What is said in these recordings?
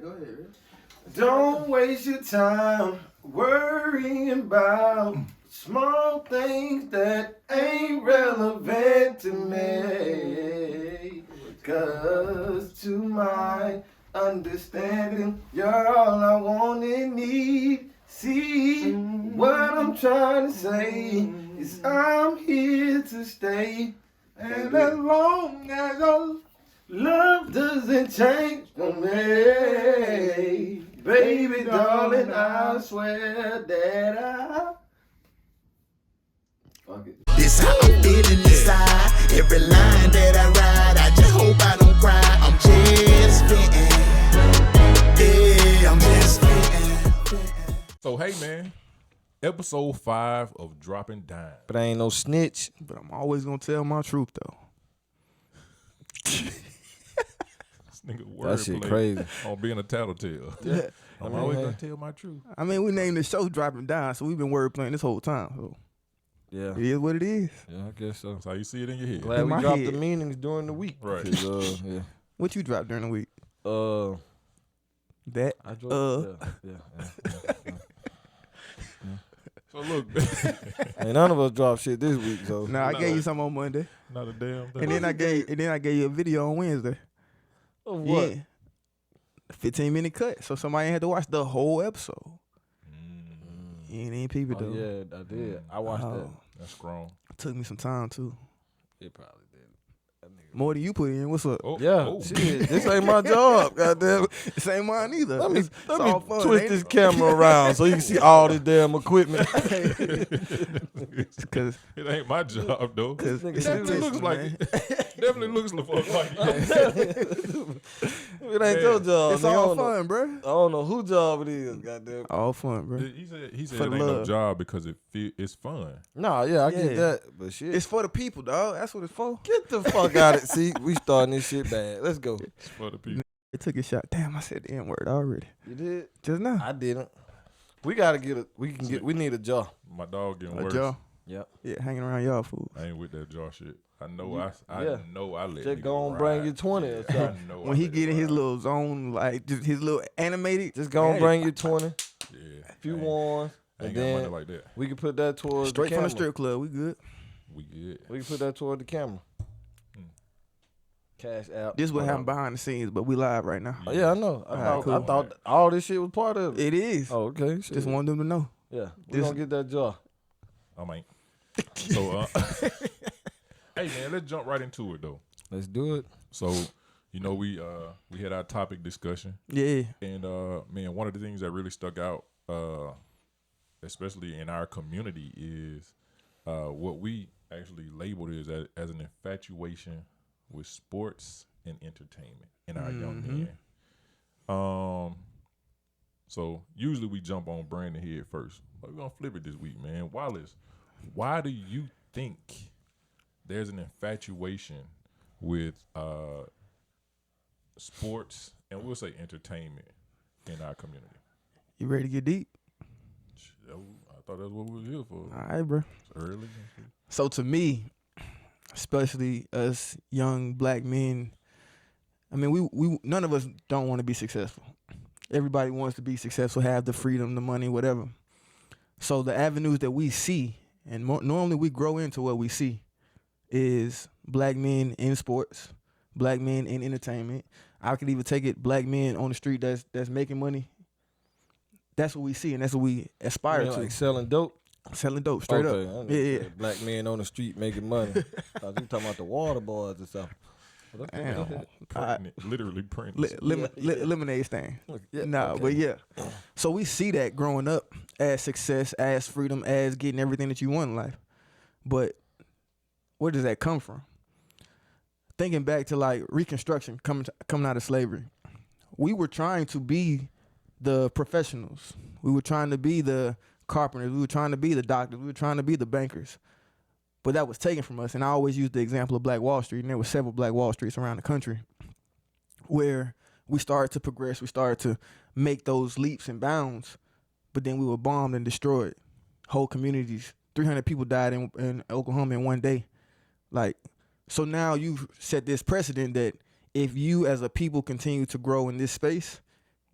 go ahead. Don't waste your time worrying about small things that ain't relevant to me. Cause to my understanding, you're all I want and need. See, what I'm trying to say is I'm here to stay. And as long as your love doesn't change for me, baby darling, I swear that I... Fuck it. This how I'm feeling inside. Every line that I ride, I just hope I don't cry. I'm just fitting. Yeah, I'm just fitting. So hey man, episode 5 of Dropping Dymes. But I ain't no snitch. But I'm always gonna tell my truth though. This nigga That shit wordplay crazy. on being a tattletale. Yeah. I'm always gonna tell my truth. I mean, we named the show Dropping Dymes, so we've been wordplaying this whole time. So Yeah. it is what it is. Yeah, I guess so. That's how you see it in your head. Glad In we my dropped head. the meanings during the week. Right. 'Cause, yeah. What you dropped during the week? That. I dropped, yeah. So look, Ain't none of us dropped shit this week, so. No, I gave you some on Monday, not a damn thing. and then I gave you a video on Wednesday. Of what? Yeah. 15-minute cut, so somebody had to watch the whole episode. You ain't people Oh, though. yeah, I did. I watched that. That's strong. Took me some time too. It probably did. That nigga. More than you put in. What's up? Oh, Yeah, oh. shit. This ain't my job, goddamn. This ain't mine either. Let me It's all fun, twist ain't this it? camera around so you can see all this damn equipment. Cause It ain't my job though. Cause This nigga it's Definitely a looks test, like man. it. Definitely looks like It ain't your job. It's nigga. all I don't know- fun, bro. I don't know who job it is, goddamn. All fun, bro. He said For it ain't no love. job because it's fun. Nah, yeah, I Yeah. get that, but shit. It's for the people, dog. That's what it's for. Get the fuck out of it. See, we starting this shit bad. Let's go. It's for the people. It took a shot. Damn, I said the N-word already. You did? Just now. I didn't. We gotta get a. We need a jaw. My dog getting A worse. jaw. Yep. Yeah, hanging around y'all fools. I ain't with that jaw shit. I know You- I yeah. know I let Just niggas go and bring ride. your 20 or Yeah, something. I know When I he let get it in his ride. little zone, like just his little animated, Just go and hey, bring your 20, Yeah. few I ain't- ones, I and ain't got money then like that. we can put that towards straight the from camera. the strip club. We good. We good. We can put that toward the camera. Hmm. Cash out. This what Hold happened on. behind the scenes, but we live right now. Oh, yeah, I know. I Alright, thought, I cool. thought all this shit was part of it. It is. Oh, okay. Shit. Just want them to know. Yeah, we this- gonna get that jaw. I mean. So hey man, let's jump right into it though. Let's do it. So, you know, we had our topic discussion, Yeah. and man, one of the things that really stuck out, especially in our community, is what we actually labeled as an infatuation with sports and entertainment in our young men. So usually we jump on Brandon here first, but we're gonna flip it this week, man. Wallace, why do you think there's an infatuation with sports and we'll say entertainment in our community? You ready to get deep? I thought that's what we were here for. All right, bro. It's early. So to me, especially us young black men, I mean, we none of us don't want to be successful. Everybody wants to be successful, have the freedom, the money, whatever. So the avenues that we see, and normally we grow into what we see, is black men in sports, black men in entertainment. I could even take it black men on the street that's making money. That's what we see, and that's what we aspire to. Like selling dope. Selling dope, straight Okay, up. I Yeah. Black men on the street making money. Thought you talking about the water boys or something. But okay. Damn. Pregnant, literally pregnant. Lemonade stand. Yeah, Nah, okay. but yeah. So we see that growing up as success, as freedom, as getting everything that you want in life. But where does that come from? Thinking back to like Reconstruction, coming out of slavery, we were trying to be the professionals. We were trying to be the carpenters. We were trying to be the doctors. We were trying to be the bankers. But that was taken from us. And I always use the example of Black Wall Street. And there were several Black Wall Streets around the country where we started to progress. We started to make those leaps and bounds. But then we were bombed and destroyed. Whole communities. 300 people died in Oklahoma in one day. Like, so now you've set this precedent that if you as a people continue to grow in this space,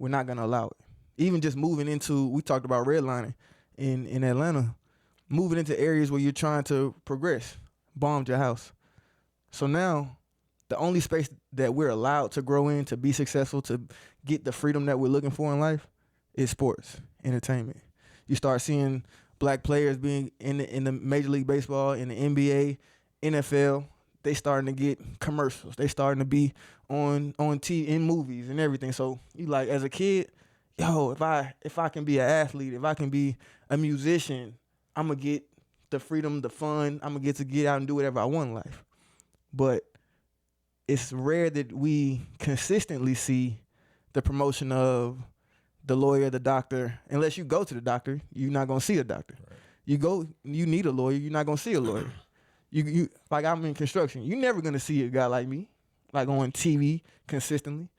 we're not gonna allow it. Even just moving into, we talked about redlining in Atlanta, moving into areas where you're trying to progress, bombed your house. So now, the only space that we're allowed to grow in, to be successful, to get the freedom that we're looking for in life, is sports, entertainment. You start seeing black players being in the Major League Baseball, in the NBA, NFL. They starting to get commercials. They starting to be on TV, in movies and everything. So you like, as a kid, yo, if I can be an athlete, if I can be a musician, I'm gonna get the freedom, the fun. I'm gonna get out and do whatever I want in life. But it's rare that we consistently see the promotion of the lawyer, the doctor. Unless you go to the doctor, you're not gonna see a doctor. Right. You need a lawyer, you're not gonna see a lawyer. You like, I'm in construction. You're never gonna see a guy like me, like on TV consistently.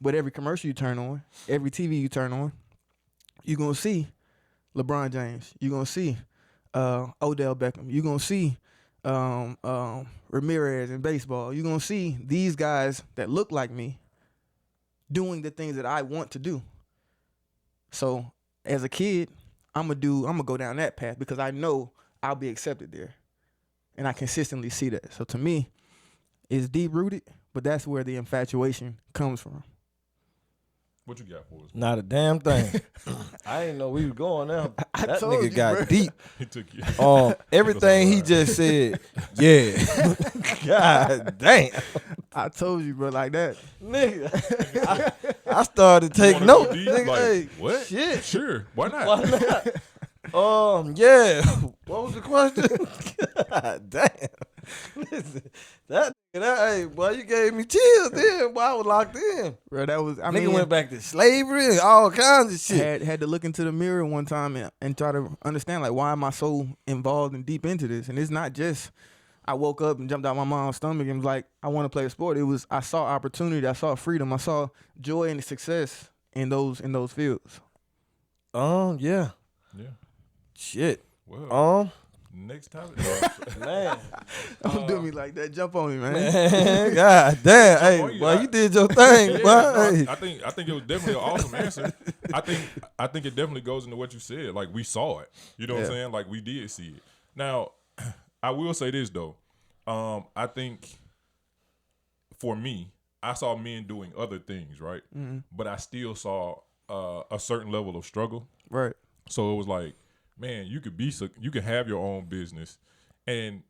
But every commercial you turn on, every TV you turn on, you're gonna see LeBron James. You're gonna see Odell Beckham. You're gonna see Ramirez in baseball. You're gonna see these guys that look like me doing the things that I want to do. So as a kid, I'm gonna go down that path because I know I'll be accepted there. And I consistently see that. So to me, it's deep rooted, but that's where the infatuation comes from. What you got for us? Not a damn thing. I didn't know we was going there. That told nigga you, got bro. deep. He took you. Everything he just said, yeah. God damn. I told you, bro, like that. Nigga, I started to You take wanna notes. go deep? Nigga, Like, hey, what? shit. Sure. Why not? Why not? Yeah. What was the question? God damn. Listen, that hey, boy, you gave me chills then. Boy, I was locked in. Bro, that was, I Nigga mean, went back to slavery and all kinds of shit. had to look into the mirror one time and try to understand, like, why am I so involved and deep into this? And it's not just I woke up and jumped out my mom's stomach and was like, I want to play a sport. It was, I saw opportunity, I saw freedom, I saw joy and success in those fields. Yeah. Yeah. Shit. Well, next topic. Man. Don't do me like that. Jump on me, man. Man, God damn. Hey, on you. boy, you did your thing, Yeah, boy. no, Hey. I think it was definitely an awesome answer. I think it definitely goes into what you said. Like, we saw it. You know what I'm saying? Like, we did see it. Now, I will say this though. I think for me, I saw men doing other things, right? Mm-hmm. But I still saw a certain level of struggle. Right. So it was like, man, you could have your own business and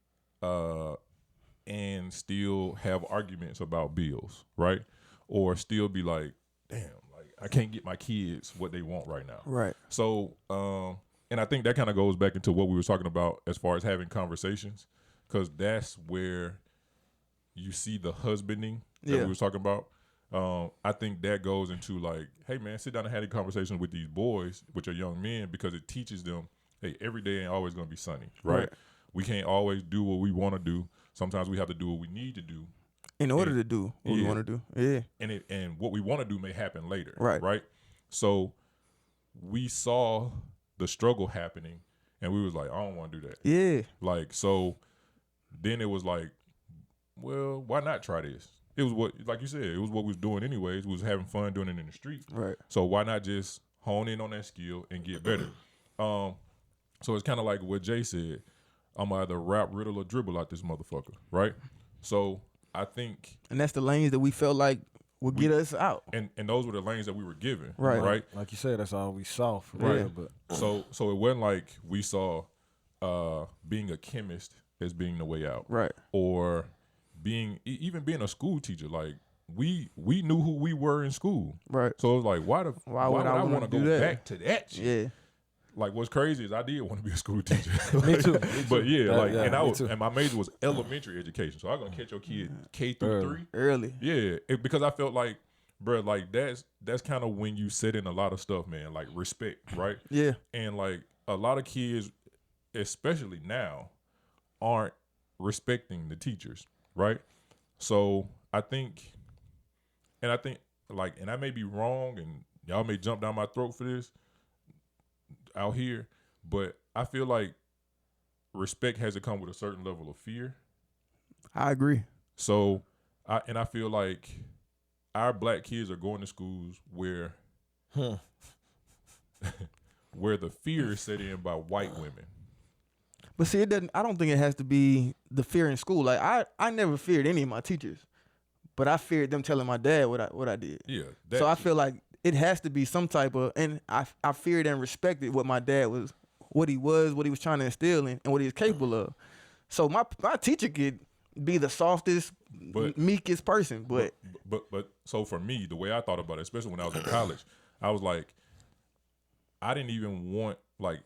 still have arguments about bills, right? Or still be like, damn, like I can't get my kids what they want right now. Right. So, and I think that kind of goes back into what we were talking about as far as having conversations, because that's where you see the husbanding that we were talking about. I think that goes into like, hey man, sit down and have a conversation with these boys, with your young men, because it teaches them, hey, every day ain't always gonna be sunny, right? We can't always do what we want to do. Sometimes we have to do what we need to do in order to do what we want to do. Yeah. And what we want to do may happen later, Right. Right. So we saw the struggle happening, and we was like, I don't want to do that. Yeah. Like, so then it was like, well, why not try this? It was what, like you said, it was what we was doing anyways. We was having fun doing it in the street. Right. So why not just hone in on that skill and get better? So it's kind of like what Jay said. I'm either rap, riddle, or dribble out this motherfucker, right? So I think, and that's the lanes that we felt like would get us out. And those were the lanes that we were given, right? Right. Like you said, that's all we saw, for right? real, but So it wasn't like we saw being a chemist as being the way out, right? Or even being a school teacher. Like we knew who we were in school, right? So it was like, why would I want to go that? back to that shit? Yeah. Like, what's crazy is I did want to be a school teacher. Me too. But yeah, like, yeah, and my major was elementary education, so I'm gonna catch your kid K through 3 early. Yeah, because I felt like, bro, like that's kind of when you set in a lot of stuff, man. Like respect, right? Yeah. And like a lot of kids, especially now, aren't respecting the teachers, right? So I think, like, and I may be wrong, and y'all may jump down my throat for this out here, but I feel like respect has to come with a certain level of fear. I agree. So I feel like our black kids are going to schools where where the fear is set in by white women. But see, it doesn't. I don't think it has to be the fear in school. Like I never feared any of my teachers, but I feared them telling my dad what I did. Yeah. So I feel like it has to be some type of, and I feared and respected what my dad was, what he was trying to instill in, and what he was capable of. So my teacher could be the softest, meekest person, but so for me, the way I thought about it, especially when I was in college, I was like, I didn't even want, like,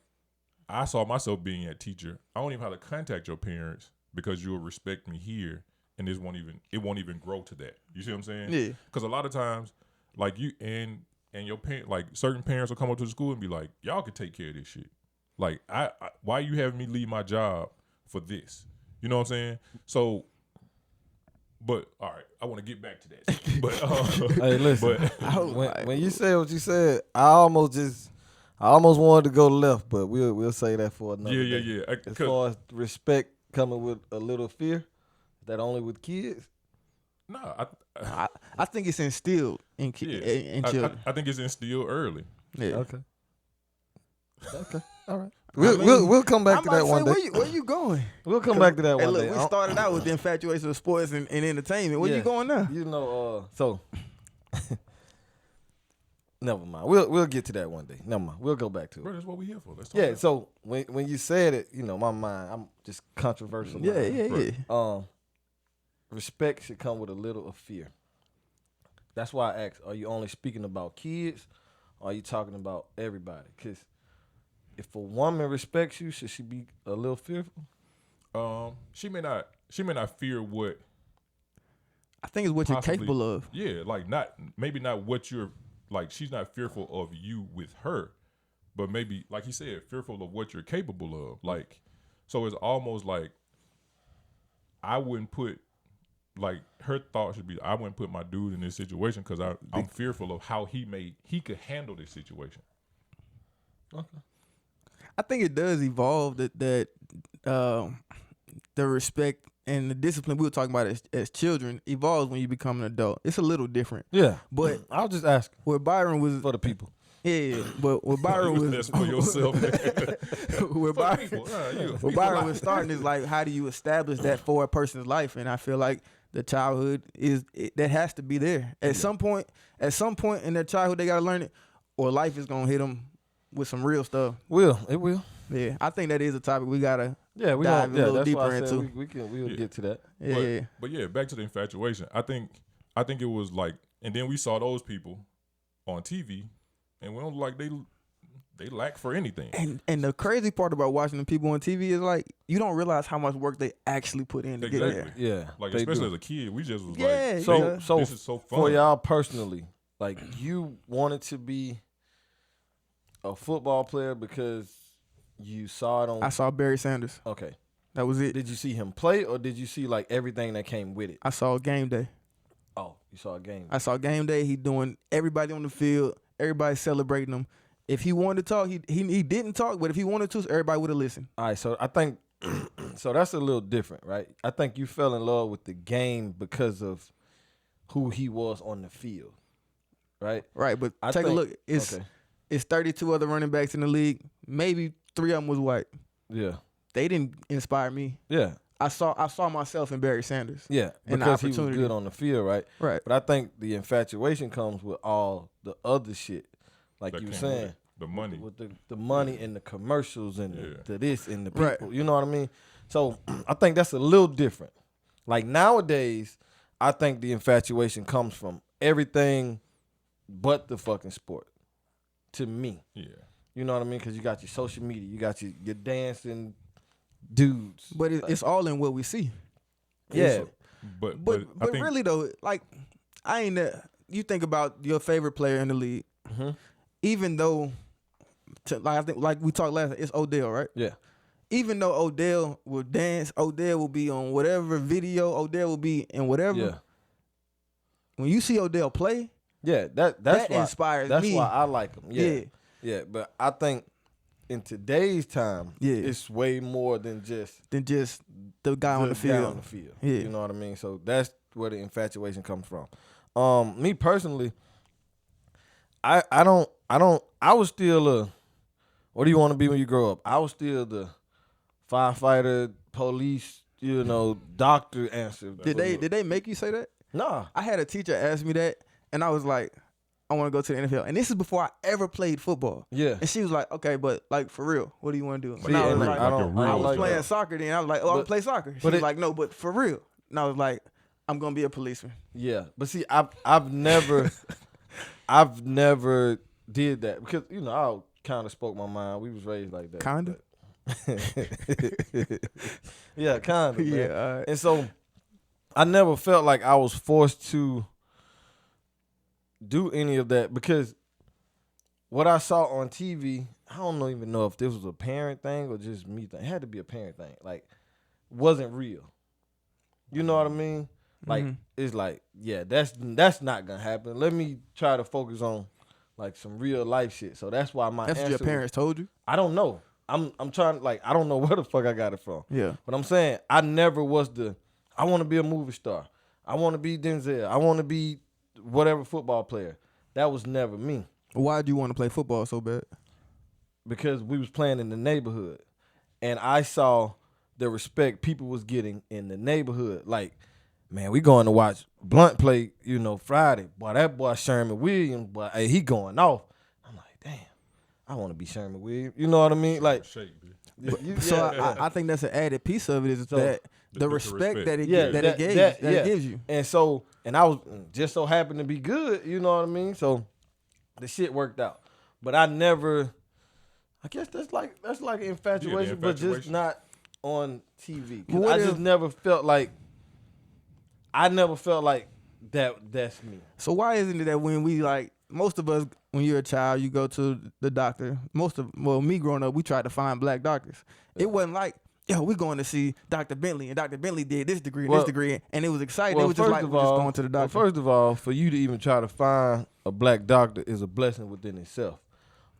I saw myself being a teacher. I don't even have to contact your parents because you'll respect me here, and it won't even grow to that. You see what I'm saying? Yeah. Because a lot of times, like you and your parent, like certain parents will come up to the school and be like, y'all can take care of this shit. Like, I why you having me leave my job for this? You know what I'm saying? So, but all right, I want to get back to that. But hey, listen. But when you said what you said, I almost wanted to go left, but we'll say that for another day. Yeah. As far as respect coming with a little fear, is that only with kids? No, I think it's instilled in children. I think it's instilled early. Yeah. Okay. All right. We'll come back to that one day. Where you going? We'll come back to that one Look, day. we started out with the infatuation of sports and entertainment. Where you going now? You know, so never mind. We'll get to that one day. Never mind. We'll go back to it. Bro, that's what we here for. Let's talk Yeah. about So when you said it, you know, my mind, I'm just controversial. Yeah. Respect should come with a little of fear. That's why I asked, are you only speaking about kids, or are you talking about everybody? Because if a woman respects you, should she be a little fearful? She may not fear what. I think it's what possibly, you're capable of. Yeah, like maybe not what you're like. She's not fearful of you with her, but maybe, like he said, fearful of what you're capable of. Like, so it's almost like I wouldn't put, like, her thought should be, I wouldn't put my dude in this situation because I'm fearful of how he could handle this situation. Okay. I think it does evolve that the respect and the discipline we were talking about as children evolves when you become an adult. It's a little different. Yeah, but I'll just ask where Byron was for the people. Yeah, but what Byron was that's for yourself. where Byron was starting is like, how do you establish that for a person's life? And I feel like the childhood that has to be there at some point. At some point in their childhood, they gotta learn it, or life is gonna hit them with some real stuff. It will. Yeah, I think that is a topic we gotta we dive a little that's deeper why I into. said we'll get to that. Yeah, but yeah, back to the infatuation. I think it was like, and then we saw those people on TV, and we don't like they lack for anything. And the crazy part about watching the people on TV is like you don't realize how much work they actually put in to get there. Yeah, like especially as a kid, we just was Yeah, like, so this is so fun. For y'all personally, like you wanted to be a football player because you saw it on. I saw Barry Sanders. Okay, that was it. Did you see him play, or did you see like everything that came with it? I saw Game Day. Oh, you saw a game. I saw Game Day. He doing everybody on the field. Everybody celebrating him. If he wanted to talk, he didn't talk. But if he wanted to, everybody would have listened. All right, so I think so. That's a little different, right? I think you fell in love with the game because of who he was on the field, right? Right, but take a look. It's 32 other running backs in the league. Maybe 3 of them was white. Yeah, they didn't inspire me. Yeah, I saw myself in Barry Sanders. Yeah, because he was good on the field, right? Right. But I think the infatuation comes with all the other shit, like that you were saying, the money, with the money and the commercials and the this and the people. Right. You know what I mean? So I think that's a little different. Like nowadays, I think the infatuation comes from everything but the fucking sport. To me, yeah, you know what I mean? Because you got your social media, you got your dancing dudes, but it's all in what we see. Yeah, but I think, really though, like I ain't. You think about your favorite player in the league, even though, like I think, like we talked last, it's Odell, right? Yeah. Even though Odell will dance, Odell will be on whatever video, Odell will be in whatever. Yeah. When you see Odell play, that's that why, inspires that's me. That's why I like him. Yeah. But I think in today's time, it's way more than just the guy on the field. Yeah. You know what I mean? So that's where the infatuation comes from. Me personally, I was still what do you want to be when you grow up? I was still the firefighter, police, doctor answer. Did they make you say that? Nah. I had a teacher ask me that, and I was like, I want to go to the NFL. And this is before I ever played football. Yeah. And she was like, okay, but like for real, what do you want to do? See, And I was and like, I don't I was like playing that. soccer then. I was like, oh, I But- play soccer. She but was it- like, no, but for real. And I was like, I'm gonna be a policeman. Yeah, but see, I've never did that because I kind of spoke my mind. We was raised like that. Kinda? Yeah, kind of. Yeah, Man. all right. And so I never felt like I was forced to do any of that because what I saw on TV, I don't even know if this was a parent thing or just me thing. It had to be a parent thing. Like, wasn't real. You know what I mean? Like, it's like, yeah, that's not gonna happen. Let me try to focus on like some real life shit. So that's why my That's what answer your was- parents told you? I don't know. I'm trying like I don't know where the fuck I got it from. Yeah. But I'm saying I never was I want to be a movie star. I want to be Denzel. I want to be whatever football player. That was never me Why do you want to play football so bad? because we was playing in the neighborhood, and I saw the respect people was getting in the neighborhood. Like, man, we going to watch Blunt play, Friday. Boy, that boy Sherman Williams, boy, hey, he going off. I'm like, damn, I want to be Sherman Williams. You know what I mean? Like, Shake, bitch. So I think that's an added piece of it is So, that the the respect respect. that it Yeah, it gives you. And so, and I was just so happened to be good, you know what I mean? So the shit worked out. But I guess that's like infatuation, but just infatuation. not on TV. 'Cause But what I if- just never felt like that's me. So why isn't it that when we like most of us when you're a child you go to the doctor? Me growing up we tried to find black doctors. It wasn't like we going to see Dr. Bentley and Dr. Bentley did this degree and Well- this degree and it was exciting. Well, it was just first like of we're just all- going to the doctor. Well, first of all, for you to even try to find a black doctor is a blessing within itself.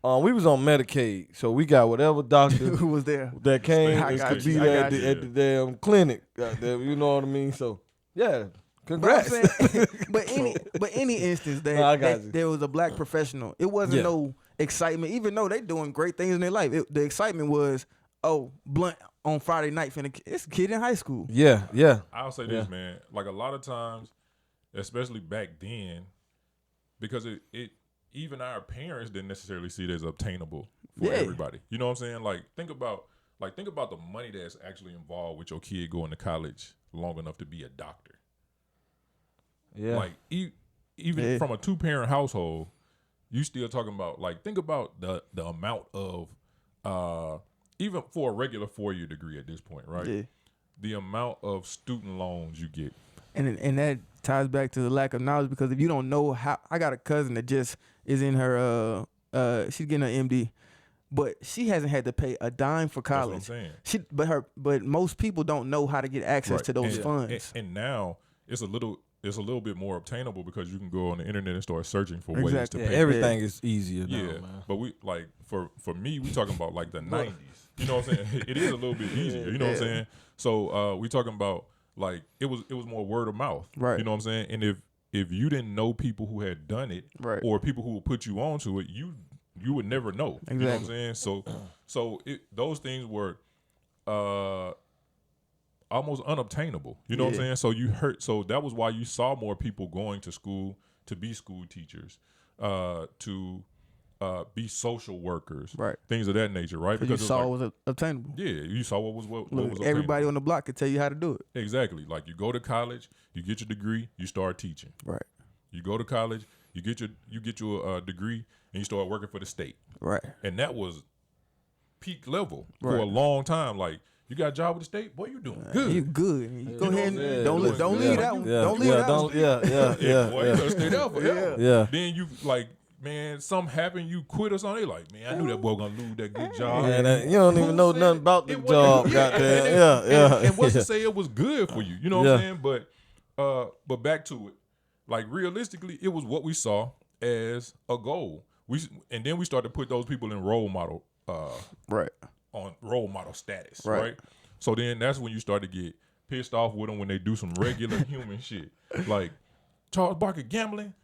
We was on Medicaid, so we got whatever doctor Who was there? that came I is got could you, be I there got at the damn clinic. Goddamn, you know what I mean? So yeah, But, I'm congrats. saying, but any instance that, No, I got you. there was a black professional, it wasn't Yeah. no excitement. Even though they doing great things in their life, the excitement was, Blunt on Friday night it's a kid in high school. yeah. I'll say this, man. Like a lot of times, especially back then, because it even our parents didn't necessarily see it as obtainable for Yeah. everybody. You know what I'm saying? Like think about the money that's actually involved with your kid going to college long enough to be a doctor. Yeah. Like even Yeah. from a 2-parent household, you still talking about think about the amount of even for a regular 4-year degree at this point, right? Yeah. The amount of student loans you get. And that ties back to the lack of knowledge because if you don't know how, I got a cousin that just is in her she's getting her MD, but she hasn't had to pay a dime for That's what I'm college. saying. But most people don't know how to get access Right. to those And- funds. And now it's a little bit more obtainable because you can go on the internet and start searching for ways Exactly. to Yeah, pay. everything is easier now, Yeah, man. but we like for me, we talking about like the 90s. You know what I'm saying? It is a little bit easier. You know what I'm saying? So we talking about like it was more word of mouth. Right. You know what I'm saying? And if you didn't know people who had done it, Right. or people who would put you on to it, you would never know. You know what I'm Exactly. saying? So those things were almost unobtainable. You know what I'm Yeah. saying? So that was why you saw more people going to school to be school teachers, to be social workers, Right. things of that nature, right? Because you it was saw like- it was obtainable. yeah, you saw what was Look, obtainable. everybody on the block could tell you how to do it. Exactly. Like you go to college, you get your degree, you start teaching. Right. You go to college, you get your degree, and you start working for the state. Right. And that was peak level for Right. a long time. Like you got a job with the state, boy, you doing good. You good. You go know ahead what I'm and saying? don't Yeah. leave that one. Don't leave that one. Yeah. Boy, you better stay there forever. Yeah. Then you like, man, something happened, you quit or something. They like, man, I knew that boy gonna lose that good job. Man, you don't even know Who nothing said about the it wasn't- job, goddamn. Yeah. And what's to say it was good for you? You know what Yeah. I'm saying? But back to it. Like realistically, it was what we saw as a goal. And then we started to put those people in role model Right. on role model status, Right. right? So then that's when you start to get pissed off with them when they do some regular human shit, like Charles Barkley gambling.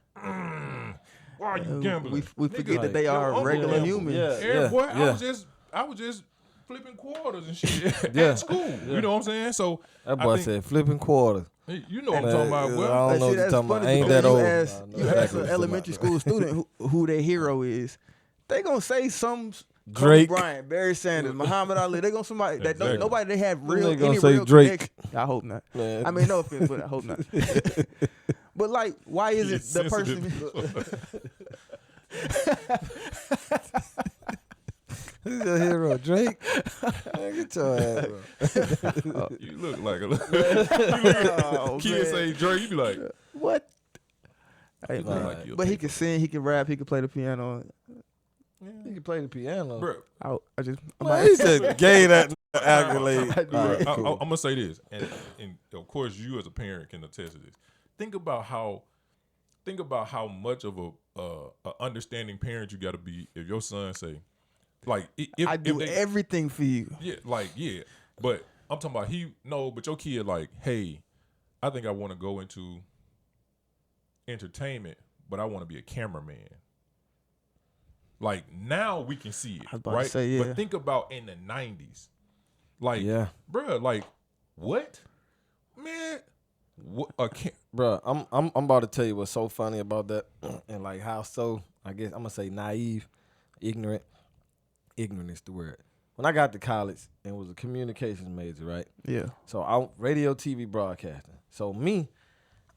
Why are you gambling? We Nigga, forget like, that they your are uncle regular gamble. humans. Yeah. Boy, yeah. I was just flipping quarters and shit Yeah. at school. You know what I'm saying? So That boy said flipping quarters. you know what I'm talking about, I boy. don't know what you're that's talking about. funny Ain't because that old. you ask, Nah, you no, ask exactly an what elementary you're talking school student who their hero is, they gonna say some Drake. Kobe Bryant, Barry Sanders, Muhammad Ali. They gonna somebody that Exactly. nobody they have Them real niggas gonna any say real Drake. connection. I hope not. Man. I mean, no offense, but I hope not. But like, why is it the person? Who's your hero, Drake? Man, get your ass, bro. You look like a Oh, kid man. say Drake, you be like, What? Hey, look man. like you a But he paper. can sing, he can rap, he can play the piano. He can play the piano. bro. I just Man, he just gave that accolade. I do. All Bro, right, cool. I'm gonna say this, and of course you as a parent can attest to this. Think about how much of a understanding parent you got to be if your son say, like, if I do if they, everything for you. yeah, but I'm talking about but your kid like, hey, I think I want to go into entertainment, but I want to be a cameraman. Like now we can see I was it, about to right? say, yeah. But think about in the 90s, like, Yeah. bruh, like what, man? What Bro, I'm about to tell you what's so funny about that, and like how so I guess I'm gonna say naive, ignorant. Ignorant is the word. When I got to college and was a communications major, right? Yeah. So I radio, TV, broadcasting. So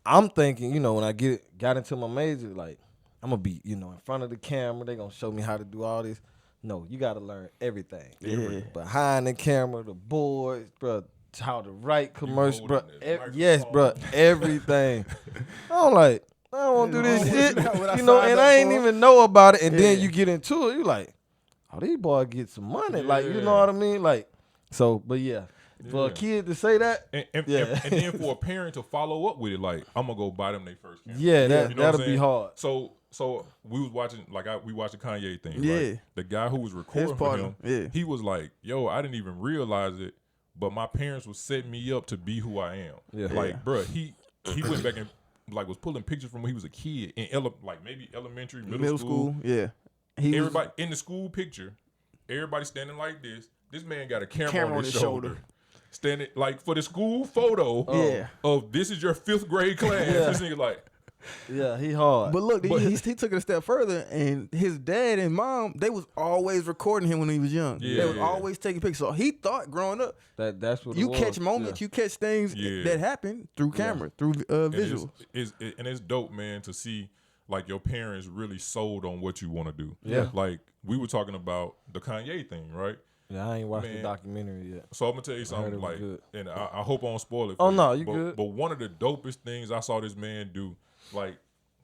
I'm thinking, when I got into my major, like I'm gonna be, in front of the camera. They gonna show me how to do all this. No, you gotta learn everything. Yeah. Behind the camera, the boards, bro. How to write commercial, bro. holding the Yes, bro. Everything. I'm like, I don't want to do this shit, What I and signed I up ain't for. even know about it. And then Yeah. you get into it, you like, oh, these boys get some money, like you Yeah. know what I mean, like. So, but yeah, for a Yeah. kid to say that, and then for a parent to follow up with it, like I'm gonna go buy them their first camera. yeah, You know what that'll I'm be saying? hard. So we was watching, we watched the Kanye thing. Yeah. Right? The guy who was recording for partner, him, yeah. he was like, "Yo, I didn't even realize it, but my parents was setting me up to be who I am." Yeah. Like, bruh, he went back and was pulling pictures from when he was a kid in maybe elementary, middle school. Yeah. He Everybody in the school picture, everybody standing like this. This man got a camera, on his shoulder. Standing like for the school photo Yeah. of this is your 5th grade class. Yeah. This nigga like, Yeah, he hard. But look, he took it a step further, and his dad and mom, they was always recording him when he was young. Yeah. They was always taking pictures. So he thought growing up, that's what you it was. catch moments, you catch things Yeah. that happen through camera, through and visuals. it's dope, man, to see like your parents really sold on what you want to do. Yeah. Like we were talking about the Kanye thing, right? Yeah, I ain't watched the Man. documentary yet. So I'm gonna tell you heard something, it was like, good. and I hope I don't spoil it. Oh, For you, no, you but, good. But one of the dopest things I saw this man do, like,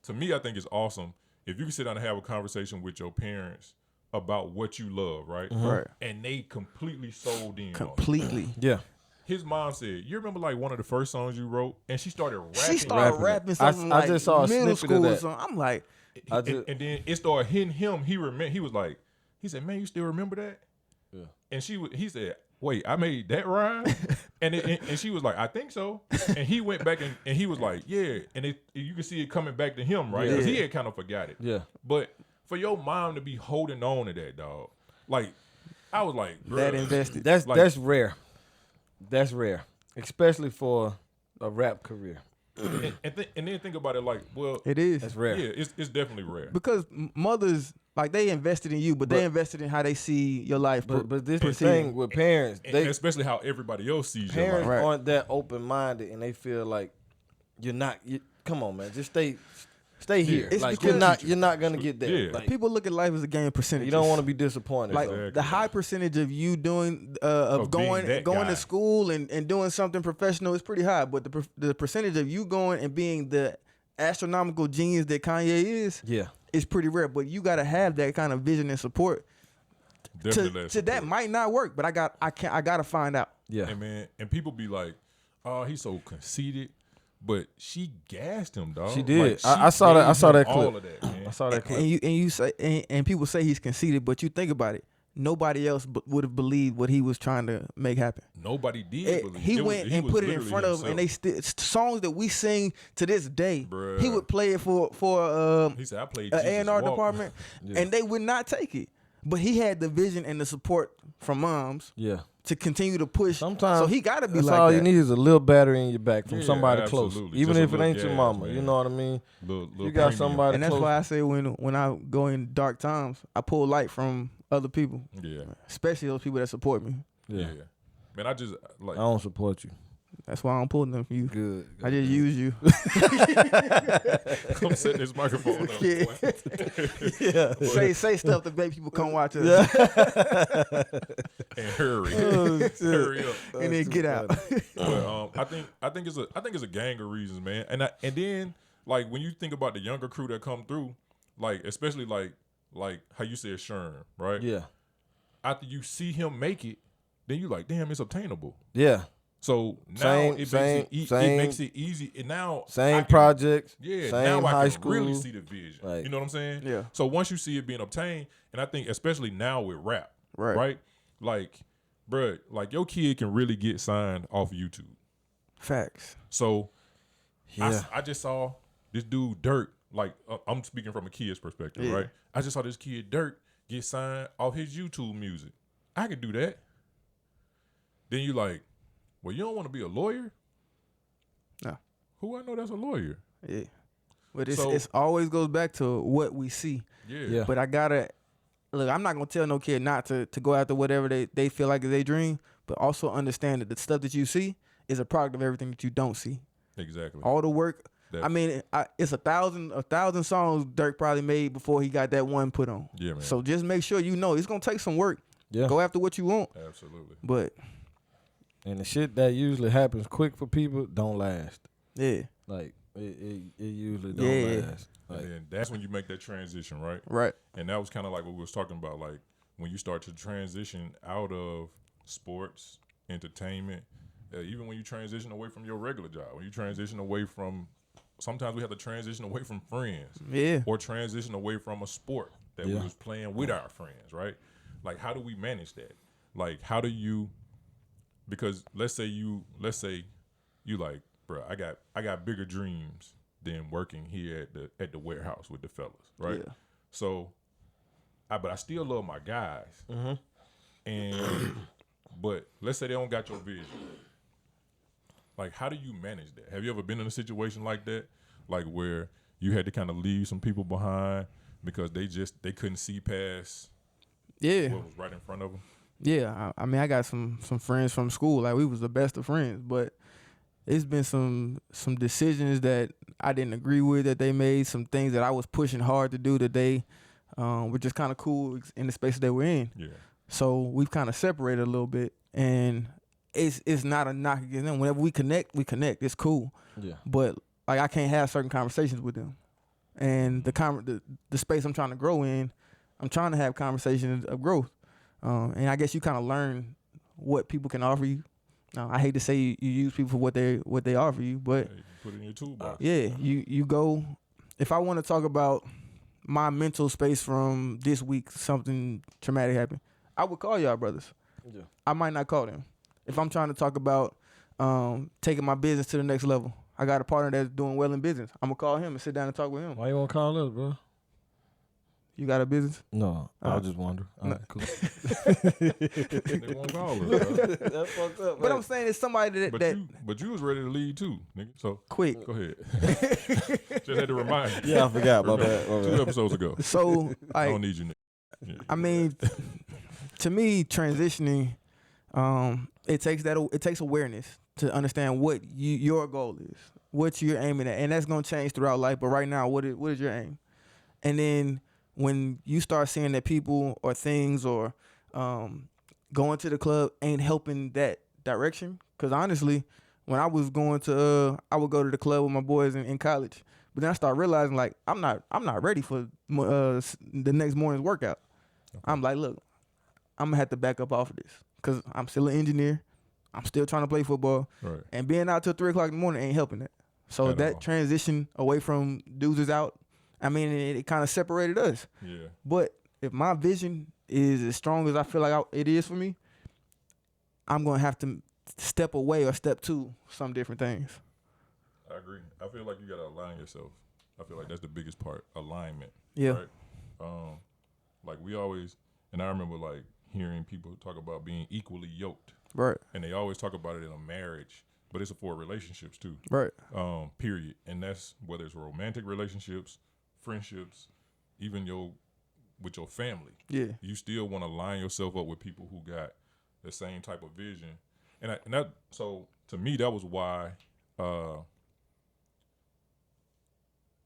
to me, I think it's awesome if you can sit down and have a conversation with your parents about what you love, right? Right. And they completely sold in on it. Completely. Yeah. His mom said, "You remember like one of the first songs you wrote?" And she started rapping. She started rapping rapping it. something I like just saw a middle snippet of school or that. something. I'm like, And then it started hitting him. He was like, he said, "Man, you still remember that?" Yeah. And he said, "Wait, I made that rhyme?" and she was like, "I think so." And he went back and he was like, "Yeah." And you can see it coming back to him, right? Because he had kind of forgot it. Yeah. But for your mom to be holding on to that, dog, like I was like, that bruh. invested. That's Like- that's rare. That's rare, especially for a rap career. And then think about it, like, well, It is. That's rare. yeah, it's definitely rare. Because mothers, like, they invested in you, but they invested in how they see your life. But this the proceeding. thing with parents. And They especially how everybody else sees your parents life. Right. aren't that open minded, and they feel like you're not. Come on, man, just stay here. It's Like because- you're not gonna get there. Yeah. Like, People look at life as a game of percentages. you don't want to be disappointed. like so. Exactly. the high percentage of you doing Of being that going guy. to school and doing something professional is pretty high, but the percentage of you going and being the astronomical genius that Kanye is pretty rare. But you got to have that kind of vision and support. Definitely To that might not work, but I got to find out. Yeah. And man, and people be like, "Oh, he's so conceited," but she gassed him, dog. She did. Like, I saw that. I gave saw him that clip. All of that, man. I saw that clip. And you say and people say he's conceited, but you think about it. nobody else would have believed what he was trying to make happen. Nobody did believe. He went and was put it in literally front of, himself. and they still songs that we sing to this day. Bruh. He would play it for He said, "I played an Jesus A&R Walk." department, and they would not take it. But he had the vision and the support from moms Yeah. to continue to push. Sometimes so he got to be that's like all that. you need is a little battery in your back from Yeah, somebody absolutely. close, even Just a if it little ain't your gas, mama. man. You know what I mean? Little You got premium. somebody And that's close. why I say when I go in dark times, I pull light from other people, Yeah, especially those people that support me. yeah. Man, I just like. I don't support you. That's why I don't pull them from you. Good. I just use you. Come set this microphone up. Yeah. boy. say stuff to make people come watch us And hurry, Oh, hurry up. and then get out. But I think it's a gang of reasons, man. And then like when you think about the younger crew that come through, like especially like how you said Sherm, right? Yeah. After you see him make it, then you like, damn, it's obtainable. Yeah. So now Same- it same- makes it easy. And now I Same can- projects. Yeah, Same now I high can school. really see the vision. Like- You know what I'm saying? Yeah. So once you see it being obtained, and I think especially now with rap, Right. Like, bruh, like your kid can really get signed off YouTube. Facts. So Yeah. I just saw this dude Dirk. Like I'm speaking from a kid's perspective, Yeah. right? I just saw this kid Dirk get signed off his YouTube music. I could do that. Then you like, well, you don't want to be a lawyer? No. Who I know that's a lawyer? Yeah. But So- it's always goes back to what we see. Yeah. But I gotta look. I'm not gonna tell no kid not to go after whatever they feel like is their dream. But also understand that the stuff that you see is a product of everything that you don't see. Exactly. All the work. That- I mean, it's a thousand songs Dirk probably made before he got that one put on. Yeah, man. So just make sure you know it's gonna take some work. Yeah. Go after what you want. Absolutely. But And the shit that usually happens quick for people don't last. yeah, Like it usually don't Yeah. last. Like, And then that's when you make that transition, right? right. And that was kind of like what we was talking about, like when you start to transition out of sports, entertainment, even when you transition away from your regular job, when you transition away from, sometimes we have to transition away from friends Yeah. or transition away from a sport that we Yeah. was playing with our friends, right? Like, how do we manage that? Like, how do you, because let's say you like, bro, I got bigger dreams than working here at the warehouse with the fellas, right? Yeah. So, but I still love my guys. Mm-hmm. And but let's say they don't got your vision. Like, how do you manage that? Have you ever been in a situation like that, like where you had to kind of leave some people behind because they couldn't see past Yeah. what was right in front of them? Yeah, I mean, I got some friends from school. Like we was the best of friends, but it's been some decisions that I didn't agree with that they made. Some things that I was pushing hard to do that they were just kind of cool in the space that we're in. Yeah, So we've kind of separated a little bit, and it's not a knock against them. Whenever we connect. It's cool. yeah. But like I can't have certain conversations with them, and the space I'm trying to grow in, I'm trying to have conversations of growth. And I guess you kind of learn what people can offer you. I hate to say you use people for what they offer you, but you put it in your toolbox. yeah, you go. If I want to talk about my mental space from this week, something traumatic happened, I would call y'all brothers. Yeah. I might not call them. If I'm trying to talk about taking my business to the next level, I got a partner that's doing well in business. I'm gonna call him and sit down and talk with him. Why you won't call us, bro? You got a business? No, I was just wondering. All right, cool. They won't call us, bro. That's fucked up. But I'm saying it's somebody that But you was ready to lead too, nigga. So quick. go ahead. Just had to remind you. Yeah, I forgot. My bad. 2 episodes ago. So I like don't need you, nigga. Yeah. I mean, to me, transitioning, it takes awareness to understand what your goal is, what you're aiming at, and that's gonna change throughout life. But right now, what is your aim? And then when you start seeing that people or things or going to the club ain't helping that direction, because honestly, when I was going to, I would go to the club with my boys in college, but then I started realizing like I'm not ready for the next morning's workout. Okay. I'm like, look, I'm gonna have to back up off of this because I'm still an engineer. I'm still trying to play football, Right. and being out till 3 o'clock in the morning ain't helping that. So At that all. transition away from dudes is out. I mean, it kind of separated us. Yeah. But if my vision is as strong as I feel like it is for me, I'm gonna have to step away or step to some different things. I agree. I feel like you gotta align yourself. I feel like that's the biggest part, alignment. Yeah. Right? Like we always, and I remember like hearing people talk about being equally yoked. Right. And they always talk about it in a marriage, but it's for relationships too. Right. Period. And that's whether it's romantic relationships, friendships, even with your family. Yeah. You still want to line yourself up with people who got the same type of vision. And that so to me that was why I